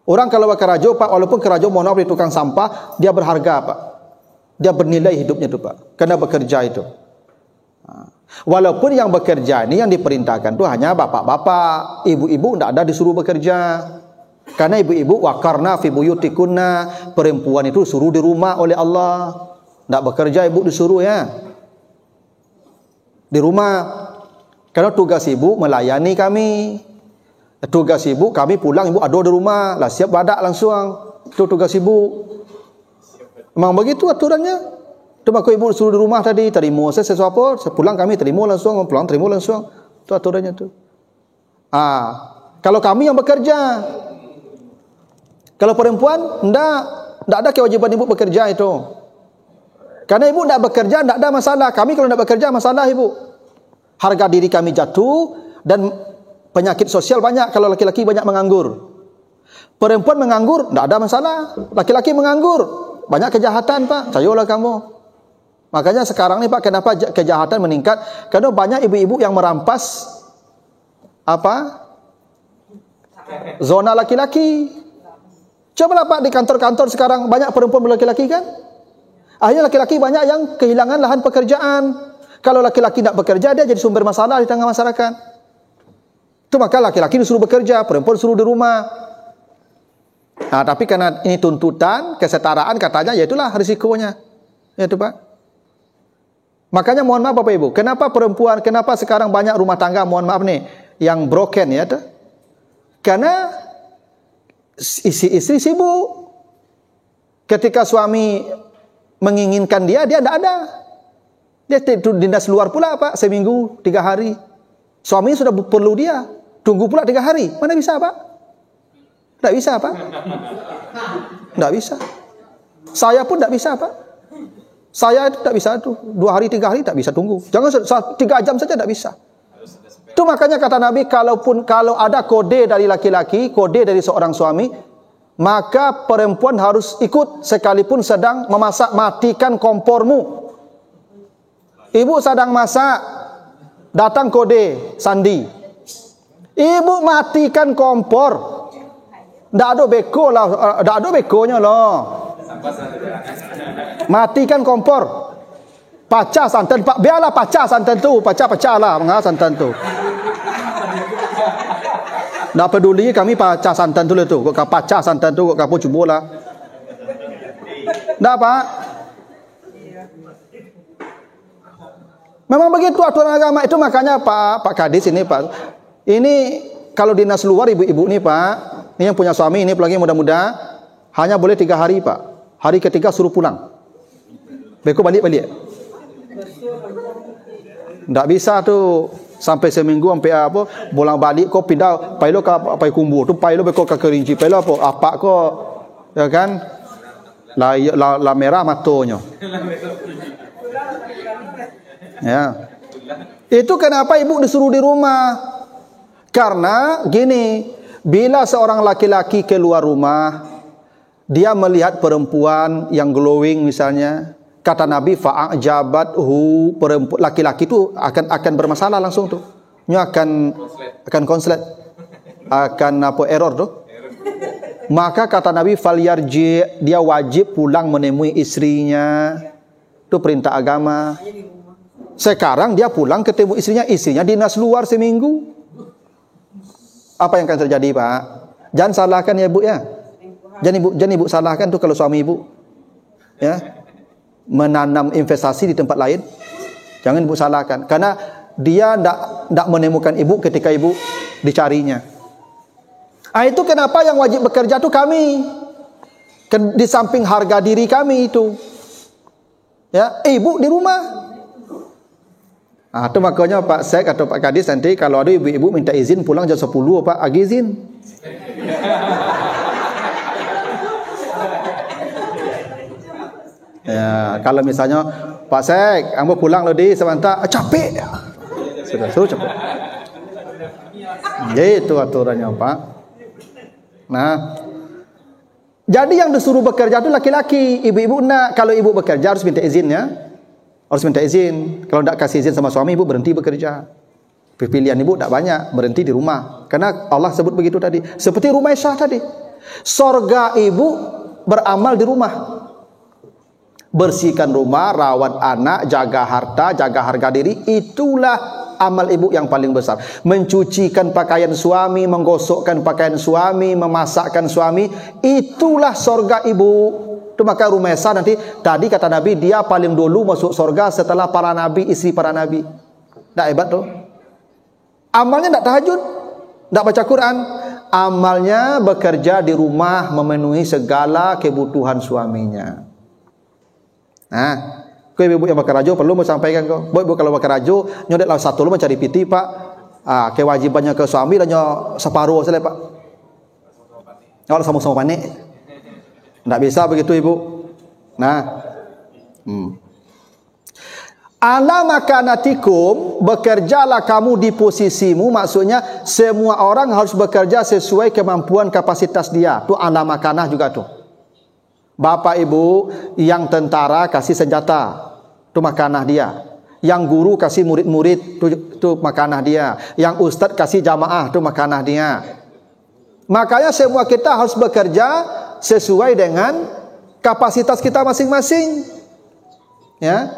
Orang kalau bekerja Pak, walaupun kerja mohon maaf di tukang sampah, dia berharga Pak. Dia bernilai hidupnya itu Pak. Kena bekerja itu. Walaupun yang bekerja ini yang diperintahkan itu hanya bapak-bapak, ibu-ibu tidak ada disuruh bekerja. Karena ibu-ibu waqarna fi buyutikunna, perempuan itu suruh di rumah oleh Allah. Tidak bekerja ibu disuruh ya. Di rumah. Karena tugas ibu melayani kami. Tugas ibu, kami pulang, ibu ada di rumah lah, siap badak langsung. Itu tugas ibu. Memang begitu aturannya. Itu maka ibu suruh di rumah tadi, terima saya sesuatu, pulang kami terima langsung, pulang terima langsung. Itu aturannya tu. Kalau kami yang bekerja, kalau perempuan, tidak ada kewajiban ibu bekerja itu. Karena ibu tidak bekerja, tidak ada masalah. Kami kalau tidak bekerja, masalah ibu. Harga diri kami jatuh dan penyakit sosial banyak kalau laki-laki banyak menganggur. Perempuan menganggur, tidak ada masalah. Laki-laki menganggur, banyak kejahatan Pak. Cayolah kamu. Makanya sekarang ni Pak, kenapa kejahatan meningkat? Karena banyak ibu-ibu yang merampas zona laki-laki. Cobalah Pak di kantor-kantor sekarang banyak perempuan laki-laki kan? Akhirnya laki-laki banyak yang kehilangan lahan pekerjaan. Kalau laki-laki tidak bekerja, dia jadi sumber masalah di tengah masyarakat. Itu maka laki-laki disuruh bekerja, perempuan disuruh di rumah. Nah, tapi karena ini tuntutan kesetaraan katanya, ya itulah risikonya. Ya itu Pak. Makanya mohon maaf Bapak Ibu, kenapa perempuan, kenapa sekarang banyak rumah tangga, mohon maaf nih, yang broken ya tuh? Karena istri sibuk. Ketika suami menginginkan dia tidak ada. Dia dinas luar pula Pak, seminggu 3 hari. Suami sudah perlu dia, tunggu pula 3 hari. Mana bisa Pak? Tidak bisa Pak. Tidak bisa. Saya pun tidak bisa Pak. Saya itu tidak bisa tuh 2 hari 3 hari tidak bisa tunggu. Jangan 3 jam saja tidak bisa. Itu makanya kata Nabi, kalau ada kode dari laki-laki, kode dari seorang suami, maka perempuan harus ikut sekalipun sedang memasak. Matikan kompormu. Ibu sedang masak, datang kode sandi. Ibu matikan kompor. Ndak ada beko lah, ndak ada bekonya loh. Matikan kompor. Pacah santan, biarlah pacah santan tu, pacah lah santan tu. Ndak peduli kami pacah santan tu lah tu, kok pacah santan tu, kok kamu cuba lah. Ndak Pak. Memang begitu aturan agama itu, makanya Pak Kadis ini Pak. Ini kalau dinas luar ibu-ibu nih Pak, ini yang punya suami ini apalagi muda-muda, hanya boleh 3 hari Pak. Hari ketiga suruh pulang. Beko balik. Ndak bisa tuh sampai seminggu sampai apa bolang balik kau pindah pailo ke pai kumbu tu pailo beko ke kerinci pailo apa kau ya kan la merah matonya. Ya. Itu kenapa ibu disuruh di rumah? Karena gini, bila seorang laki-laki keluar rumah, dia melihat perempuan yang glowing misalnya, kata Nabi fa'ajabathu, perempuan laki-laki itu akan bermasalah langsung tuh. Nya akan konslet. Akan error tuh. Maka kata Nabi falyarji, dia wajib pulang menemui istrinya. Itu perintah agama. Sekarang dia pulang ketemu istrinya dinas luar seminggu. Apa yang akan terjadi Pak? Jangan salahkan ya Bu ya. Jangan ibu salahkan tuh kalau suami ibu ya menanam investasi di tempat lain. Jangan ibu salahkan karena dia tidak menemukan ibu ketika ibu dicarinya. Itu kenapa yang wajib bekerja tuh kami. Di samping harga diri kami itu. Ya, ibu di rumah. Itu makanya Pak Sek atau Pak Kadis nanti kalau ada ibu-ibu minta izin pulang jam 10 Pak, agi izin. Ya, kalau misalnya Pak Sek, kamu pulang loh di sebentar, capek. Suruh capek. Itu aturannya Pak. Nah, jadi yang disuruh bekerja itu laki-laki, ibu-ibu nak. Kalau ibu bekerja harus minta izin ya. Harus minta izin. Kalau tidak kasih izin sama suami, ibu berhenti bekerja. Pilihan ibu tidak banyak, berhenti di rumah. Karena Allah sebut begitu tadi. Seperti rumah Aisyah tadi. Sorga ibu beramal di rumah. Bersihkan rumah, rawat anak, jaga harta, jaga harga diri. Itulah amal ibu yang paling besar. Mencucikan pakaian suami, menggosokkan pakaian suami, memasakkan suami. Itulah sorga ibu. Itu maka rumah Aisyah nanti, tadi kata Nabi, dia paling dulu masuk sorga setelah para nabi, istri para nabi. Tak hebat tuh. Amalnya tak tahajud, tak baca Quran. Amalnya bekerja di rumah, memenuhi segala kebutuhan suaminya. Nah, kau ibu yang bakarajo perlu mau sampaikan kau. Ibu kalau bakarajo nyodetlah satu lu mencari piti Pak. Kewajibannya ke suami dan separuh saja Pak. Kalau sama-sama panik. Tidak bisa begitu ibu. Nah, ala makanatikum, bekerjalah kamu di posisimu. Maksudnya semua orang harus bekerja sesuai kemampuan kapasitas dia. Itu ala makanah juga tuh. Bapak ibu yang tentara kasih senjata, itu makanah dia. Yang guru kasih murid-murid, itu makanah dia. Yang ustadz kasih jamaah, itu makanah dia. Makanya semua kita harus bekerja sesuai dengan kapasitas kita masing-masing. Ya.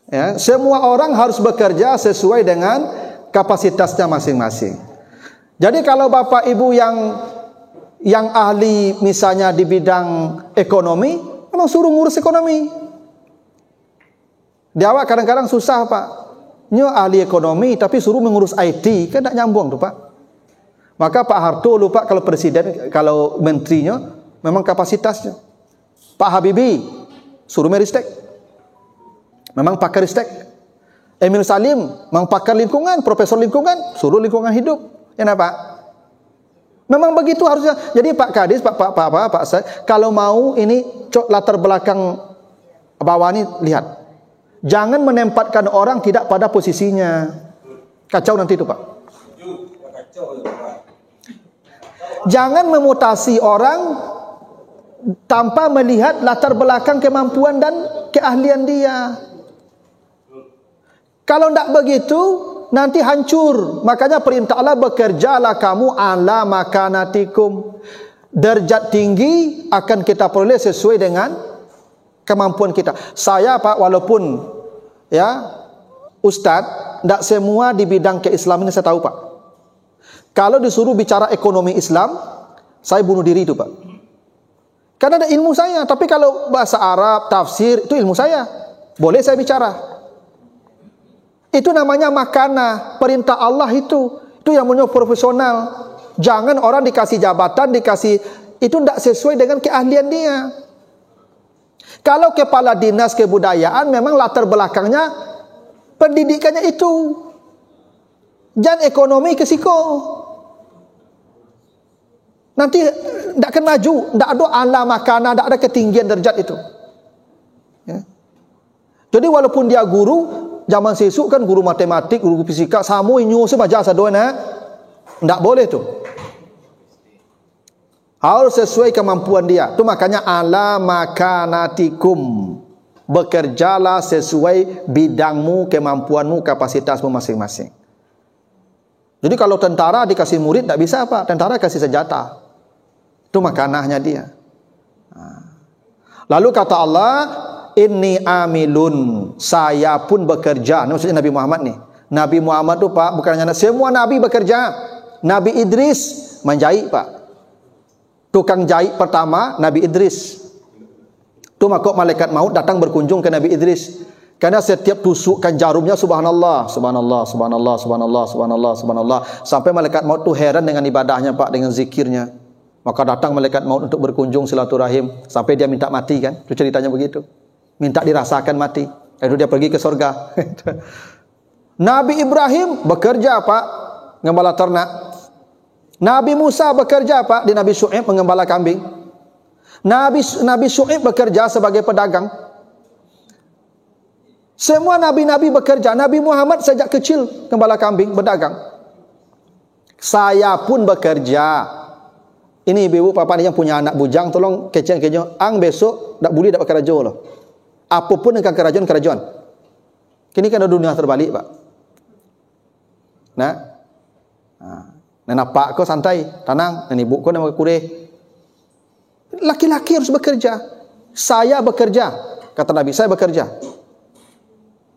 Ya, semua orang harus bekerja sesuai dengan kapasitasnya masing-masing. Jadi kalau bapak ibu yang ahli misalnya di bidang ekonomi, memang suruh ngurus ekonomi. Di awal kadang-kadang susah pak, nyo ahli ekonomi tapi suruh mengurus IT, kan tak nyambung tuh pak. Maka Pak Harto lupa kalau presiden, kalau menterinya memang kapasitasnya. Pak Habibie suruh meristek, memang pakar ristek. Emil Salim memang pakar lingkungan, profesor lingkungan, suruh lingkungan hidup. Ya pak. Memang begitu harusnya. Jadi Pak Kadis, Pak kalau mau ini latar belakang bawah ini lihat. Jangan menempatkan orang tidak pada posisinya. Kacau nanti itu Pak. Jangan memutasi orang tanpa melihat latar belakang kemampuan dan keahlian dia. Kalau tidak begitu, nanti hancur. Makanya perintah Allah, bekerjalah kamu ala makanatikum. Derajat tinggi akan kita peroleh sesuai dengan kemampuan kita. Saya Pak, walaupun ya Ustadz, tidak semua di bidang keislaman ini saya tahu Pak. Kalau disuruh bicara ekonomi Islam, saya bunuh diri itu Pak. Karena ada ilmu saya. Tapi kalau bahasa Arab, tafsir, itu ilmu saya. Boleh saya bicara. Itu namanya makanah. Perintah Allah itu. Itu yang namanya profesional. Jangan orang dikasih jabatan, dikasih, itu tidak sesuai dengan keahlian dia. Kalau kepala dinas kebudayaan, memang latar belakangnya pendidikannya itu. Jangan ekonomi ke siko. Nanti tidak akan maju, tidak ada ala makanan, tidak ada ketinggian derajat itu. Ya. Jadi walaupun dia guru, zaman sesuk kan guru matematik, guru fisika, samu inyu semaja sadona, tidak boleh tu. Harus sesuai kemampuan dia. Itu makanya ala makanatikum. Bekerjalah sesuai bidangmu, kemampuanmu, kapasitasmu masing-masing. Jadi kalau tentara dikasih murid tidak bisa apa? Tentara kasih senjata. Itu makanahnya dia. Lalu kata Allah, inni amilun, saya pun bekerja. Ini maksudnya Nabi Muhammad nih. Nabi Muhammad tu Pak, bukan hanya semua Nabi bekerja. Nabi Idris menjahit Pak. Tukang jahit pertama Nabi Idris. Tu maka malaikat maut datang berkunjung ke Nabi Idris. Karena setiap tusukkan jarumnya subhanallah, subhanallah, subhanallah, subhanallah, subhanallah, subhanallah. Sampai malaikat maut tu heran dengan ibadahnya Pak, dengan zikirnya. Maka datang malaikat maut untuk berkunjung silaturahim. Sampai dia minta mati kan. Itu ceritanya begitu. Minta dirasakan mati. Lalu dia pergi ke surga. Nabi Ibrahim bekerja Pak, mengembala ternak. Nabi Musa bekerja Pak, di Nabi Syu'aib mengembala kambing. Nabi Syu'aib bekerja sebagai pedagang. Semua nabi-nabi bekerja. Nabi Muhammad sejak kecil gembala kambing, berdagang. Saya pun bekerja. Ini ibu papa ni yang punya anak bujang, tolong keceng-keceng. Ang besok tak boleh dapat kerajaan loh. Apapun dengan kerajaan. Kini kan dunia terbalik Pak. Nah, pak kau santai, tenang. Dan ibu kau nama kureh. Laki-laki harus bekerja. Saya bekerja. Kata Nabi, saya bekerja.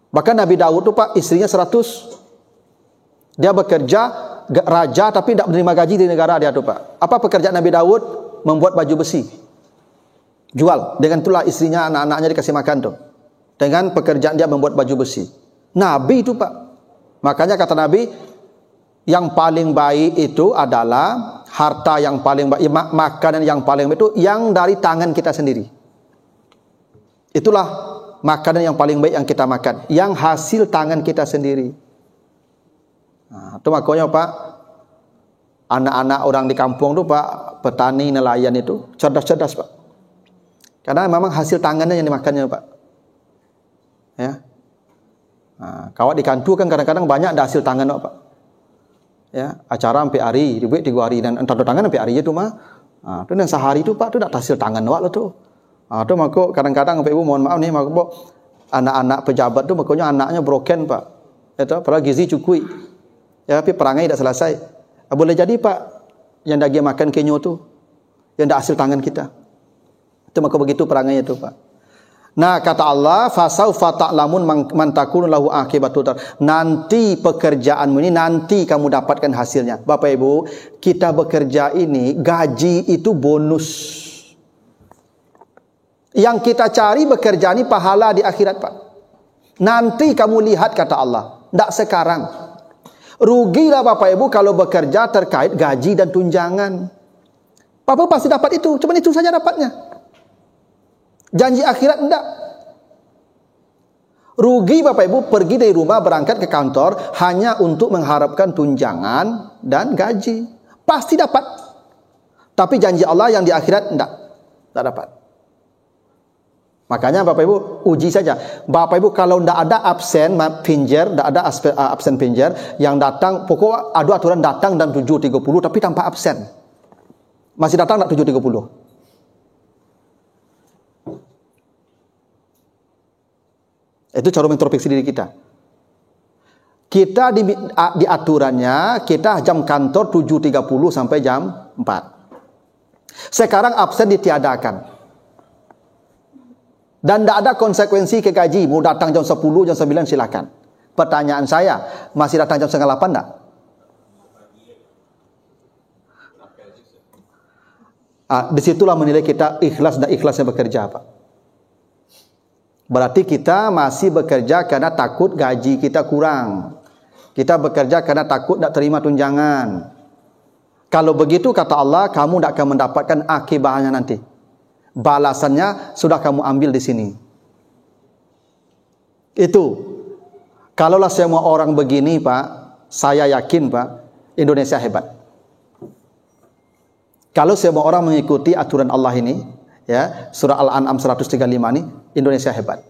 Bahkan Nabi Daud tu Pak, istrinya 100. Dia bekerja, raja tapi tidak menerima gaji di negara dia tu Pak. Apa pekerjaan Nabi Daud? Membuat baju besi. Jual. Dengan itulah istrinya, anak-anaknya dikasih makan tu. Dengan pekerjaan dia membuat baju besi. Nabi tu Pak. Makanya kata Nabi, yang paling baik itu adalah harta yang paling baik, makanan yang paling baik itu yang dari tangan kita sendiri. Itulah makanan yang paling baik yang kita makan, yang hasil tangan kita sendiri. Nah, itu makanya Pak, anak-anak orang di kampung tu Pak, petani, nelayan itu cerdas-cerdas Pak. Karena memang hasil tangannya yang dimakannya Pak. Ya. Nah, kawat di kantu kan kadang-kadang banyak ada hasil tangan Pak. Ya, acara sampai hari, dibuat 3 hari dan entar tangan sampai hari itu mah. Tu yang sehari tu Pak, tu dak hasil tangan awak lo tu. Tu mako kadang-kadang Bapak Ibu mohon maaf nih, mako anak-anak pejabat tu makanya anaknya broken Pak. Itu padahal gizi cukup. Ya, tapi perangai tidak selesai. Boleh jadi Pak, yang daging makan kenyo tu, yang dak hasil tangan kita. Itu maka begitu perangainya tu Pak. Nah, kata Allah, fasaufa ta'lamun man takunu lahu akibatud dar. Nanti pekerjaanmu ini, nanti kamu dapatkan hasilnya. Bapak Ibu, kita bekerja ini, gaji itu bonus. Yang kita cari bekerja ini pahala di akhirat, Pak. Nanti kamu lihat, kata Allah. Tidak sekarang. Rugilah Bapak Ibu kalau bekerja terkait gaji dan tunjangan. Bapak pasti dapat itu, cuma itu saja dapatnya. Janji akhirat enggak. Rugi Bapak Ibu pergi dari rumah berangkat ke kantor hanya untuk mengharapkan tunjangan dan gaji. Pasti dapat. Tapi janji Allah yang di akhirat enggak dapat. Makanya Bapak Ibu uji saja. Bapak Ibu kalau enggak ada absen pinjer, enggak ada absen pinjer yang datang, pokok ada aturan datang dan 7.30 tapi tanpa absen. Masih datang enggak 7.30? Itu cara introspeksi diri kita. Kita di aturannya, kita jam kantor 7.30 sampai jam 4. Sekarang absen ditiadakan. Dan tidak ada konsekuensi ke gaji. Mau datang jam 10, jam 9 silakan. Pertanyaan saya, masih datang jam 7:30 enggak? Disitulah menilai kita ikhlas dan ikhlasnya bekerja, Pak. Berarti kita masih bekerja karena takut gaji kita kurang. Kita bekerja karena takut tidak terima tunjangan. Kalau begitu kata Allah, kamu tidak akan mendapatkan akibatnya nanti. Balasannya sudah kamu ambil di sini. Itu. Kalaulah semua orang begini, Pak, saya yakin, Pak, Indonesia hebat. Kalau semua orang mengikuti aturan Allah ini, ya, surah Al-An'am 135 ini, Indonesia hebat.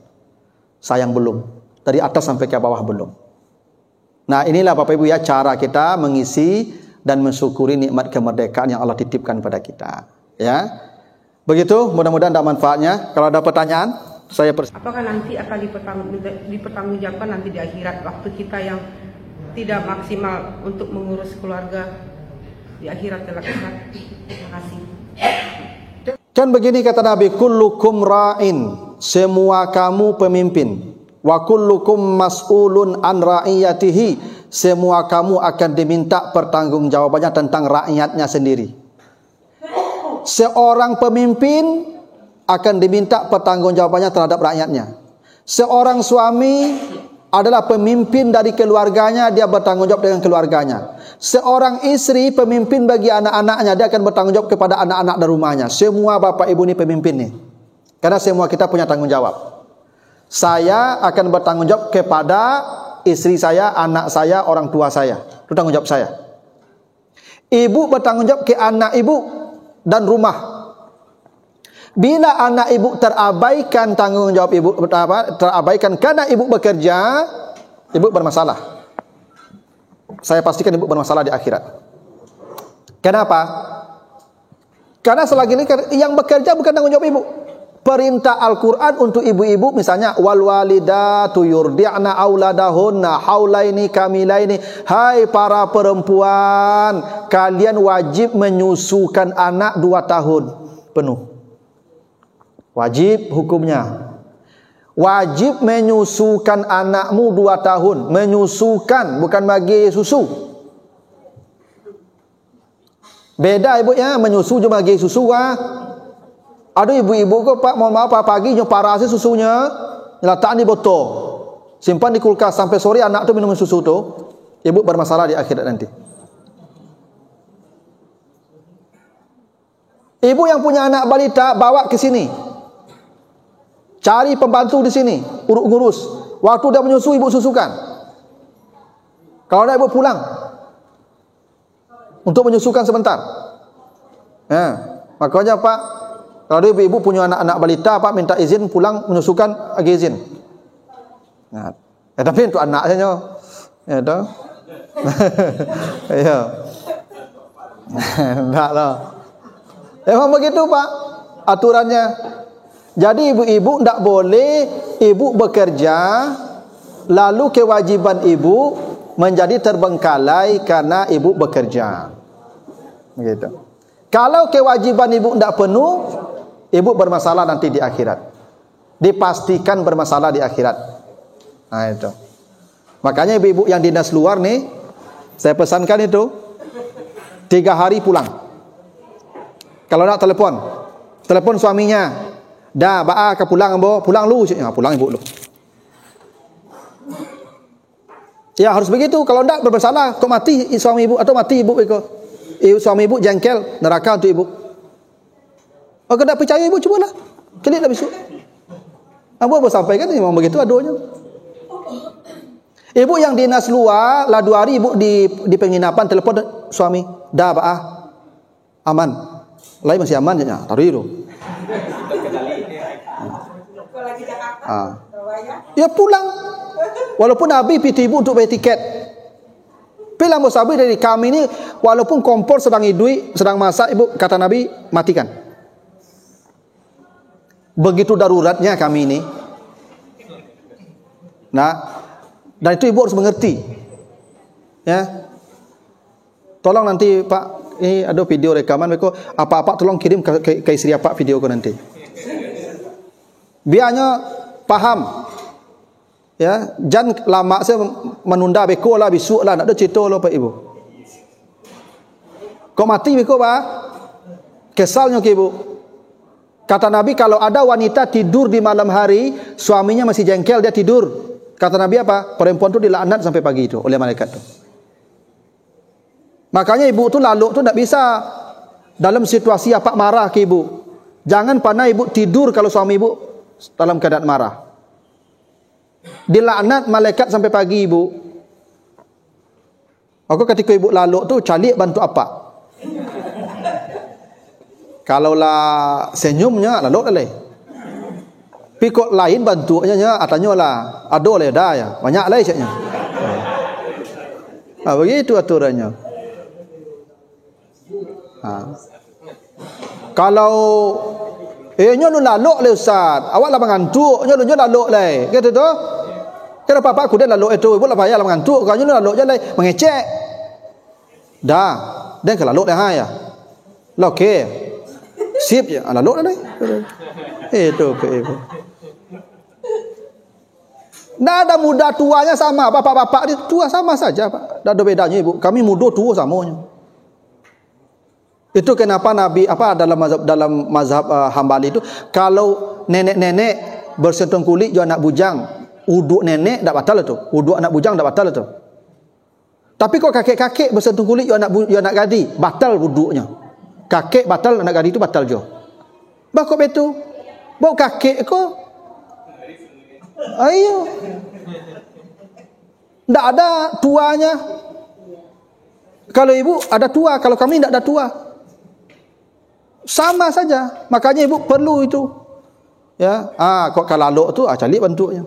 Sayang belum. Dari atas sampai ke bawah belum. Nah, inilah Bapak Ibu ya cara kita mengisi dan mensyukuri nikmat kemerdekaan yang Allah titipkan pada kita. Ya. Begitu, mudah-mudahan ada manfaatnya. Kalau ada pertanyaan, saya apakah nanti akan dipertanggungjawabkan nanti di akhirat waktu kita yang tidak maksimal untuk mengurus keluarga di akhirat kelak? Terima kasih. Kan begini kata Nabi, kullukum ra'in, semua kamu pemimpin. Wa kullukum mas'ulun an ra'iyatihi, semua kamu akan diminta pertanggungjawabannya tentang rakyatnya sendiri. Seorang pemimpin akan diminta pertanggungjawabannya terhadap rakyatnya. Seorang suami adalah pemimpin dari keluarganya, dia bertanggung jawab dengan keluarganya. Seorang istri pemimpin bagi anak-anaknya, dia akan bertanggung jawab kepada anak-anak dan rumahnya. Semua bapak ibu ini pemimpin nih. Karena semua kita punya tanggung jawab. Saya akan bertanggung jawab kepada istri saya, anak saya, orang tua saya. Itu tanggung jawab saya. Ibu bertanggung jawab ke anak ibu dan rumah. Bila anak ibu terabaikan tanggung jawab ibu, terabaikan karena ibu bekerja, ibu bermasalah. Saya pastikan ibu bermasalah di akhirat. Kenapa? Karena selagi ini yang bekerja bukan tanggung jawab ibu. Perintah Al-Quran untuk ibu-ibu misalnya wal walidatu yurdi'na auladahunna haulaini kamilaini. Hai para perempuan, kalian wajib menyusukan anak 2 tahun penuh. Wajib hukumnya. Wajib menyusukan anakmu 2 tahun. Menyusukan, bukan bagi susu. Beda ibu ya, menyusu cuma bagi susu Ada ibu-ibu kok Pak, mohon maaf Pak, pagi nyeparasi susunya, letakkan di botol, simpan di kulkas sampai sore anak tuh minum susu tuh, ibu bermasalah di akhirat nanti. Ibu yang punya anak balita bawa ke sini, cari pembantu di sini, urus. Waktu dia menyusu ibu susukan. Kalau ada ibu pulang untuk menyusukan sebentar. Makanya Pak, kalau ibu-ibu punya anak-anak balita, Pak minta izin pulang menyusukan, lagi izin. Nah, tapi untuk anak saja, ya toh. Ya. Enggak lah. Memang begitu Pak aturannya. Jadi ibu-ibu tidak boleh ibu bekerja lalu kewajiban ibu menjadi terbengkalai karena ibu bekerja. Begitu. Kalau kewajiban ibu tidak penuh, ibu bermasalah nanti di akhirat. dipastikan bermasalah di akhirat. Nah itu. Makanya ibu-ibu yang dinas luar nih, saya pesankan itu 3 hari pulang. Kalau nak telepon suaminya, dah ba'a ke pulang ambo, pulang lu, pulang ibu lu. Ya harus begitu. Kalau enggak bermasalah, kok mati suami ibu atau mati ibu itu. Suami ibu jengkel, neraka untuk ibu. Kalau tidak percaya ibu, cubalah. Kelik dah besok. Abu sampaikan memang begitu adanya. Ibu yang dinas luar, lah 2 hari ibu di penginapan, telepon suami, dah ba'ah, aman. Lain masih aman ya, taruh itu. Ya pulang. Walaupun Nabi piti ibu untuk bayar tiket. Bilang bos Nabi dari kami ini, walaupun kompor sedang hidui, sedang masak, ibu kata Nabi matikan. Begitu daruratnya kami ini. Nah, dan itu ibu harus mengerti. Ya. Tolong nanti Pak, ini ada video rekaman mereka, apa-apa tolong kirim ke istri Pak video ko nanti. Biarnya paham. Ya, jangan lama saya menunda beko lah, besok lah, nak ada cerita lah Pak Ibu. Kau mati beko Pak, kesalnya ke Ibu. Kata Nabi kalau ada wanita tidur di malam hari, suaminya masih jengkel, dia tidur. Kata Nabi apa? Perempuan tu dilaknat sampai pagi itu oleh malaikat tu. Makanya ibu tu lalu tu tak bisa dalam situasi apa marah ke ibu. Jangan pernah ibu tidur kalau suami ibu dalam keadaan marah. Dilaknat malaikat sampai pagi ibu. Aku ketika ibu lalu tu calik bantu apa? Kalaulah senyumnya lalu leh. Pikot lain bantunya atanya lah. Ado leh dah ya. Banyak lah isaknya. Begitu aturannya. Kalau nyo lu lalok le ustaz, awak lah mengantuk, nyo lalok le. Kata tu. Kenapa Pak aku dia lalok itu, ibu lah payah lah mengantuk, kau nyo lalok je le mengecek. Dah, dan ke lalok dah ya. Lah okey. Sip je, lalok dah le. Itu ke ibu. Dah ada muda tuanya sama, bapak-bapak dia tua sama saja Pak. Dah ada bedanya ibu. Kami muda tua samanya. Itu kenapa Nabi dalam mazhab Hambali itu kalau nenek-nenek bersentuh kulit jo anak bujang, uduk nenek tak batal itu. Uduk anak bujang tak batal itu. Tapi kok kakek-kakek bersentuh kulit jo anak gadi, batal uduknya. Kakek batal, anak gadi itu batal jo. Bah kok betul? Bau kakek kok. Ayo. Tak ada tuanya. Kalau ibu ada tua, kalau kami tak ada tua. Sama saja. Makanya ibu perlu itu. Ya, kok kalalok tu cari bentuknya.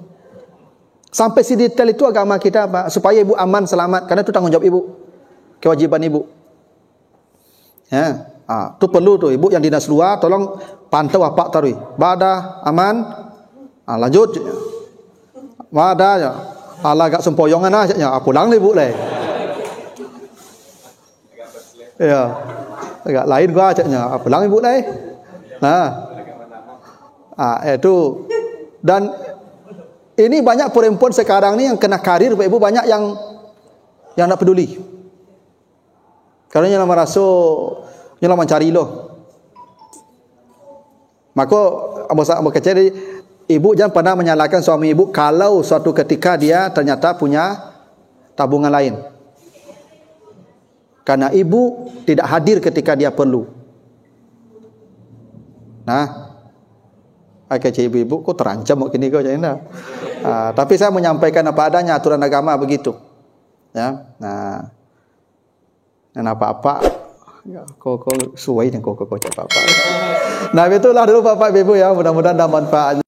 Sampai si detail itu agama kita Pak, supaya ibu aman selamat, karena itu tanggungjawab ibu. Kewajiban ibu. Ya, tu perlu tu ibu yang dinas luar tolong pantau apa tarui. Badah aman. Lanjut. Badah ya. Agak sempoyongan aja pulang ibu le. Ya. Agak lain gua acaknya. Pulang ibu le. Nah. Itu. Dan ini banyak perempuan sekarang ni yang kena karir Pak Ibu, banyak yang tak peduli. Karena yang merasa yang mencari loh. Maka abang kecil ibu jangan pernah menyalahkan suami ibu kalau suatu ketika dia ternyata punya tabungan lain. Karena ibu tidak hadir ketika dia perlu. Nah, kecil ibu kok terancam kini kau jangan. Tapi saya menyampaikan apa adanya, aturan agama begitu. Ya, nah, dan apa-apa, kau suai dan kau apa-apa. Nah, itulah dulu Bapak Ibu ya, mudah-mudahan ada manfaatnya.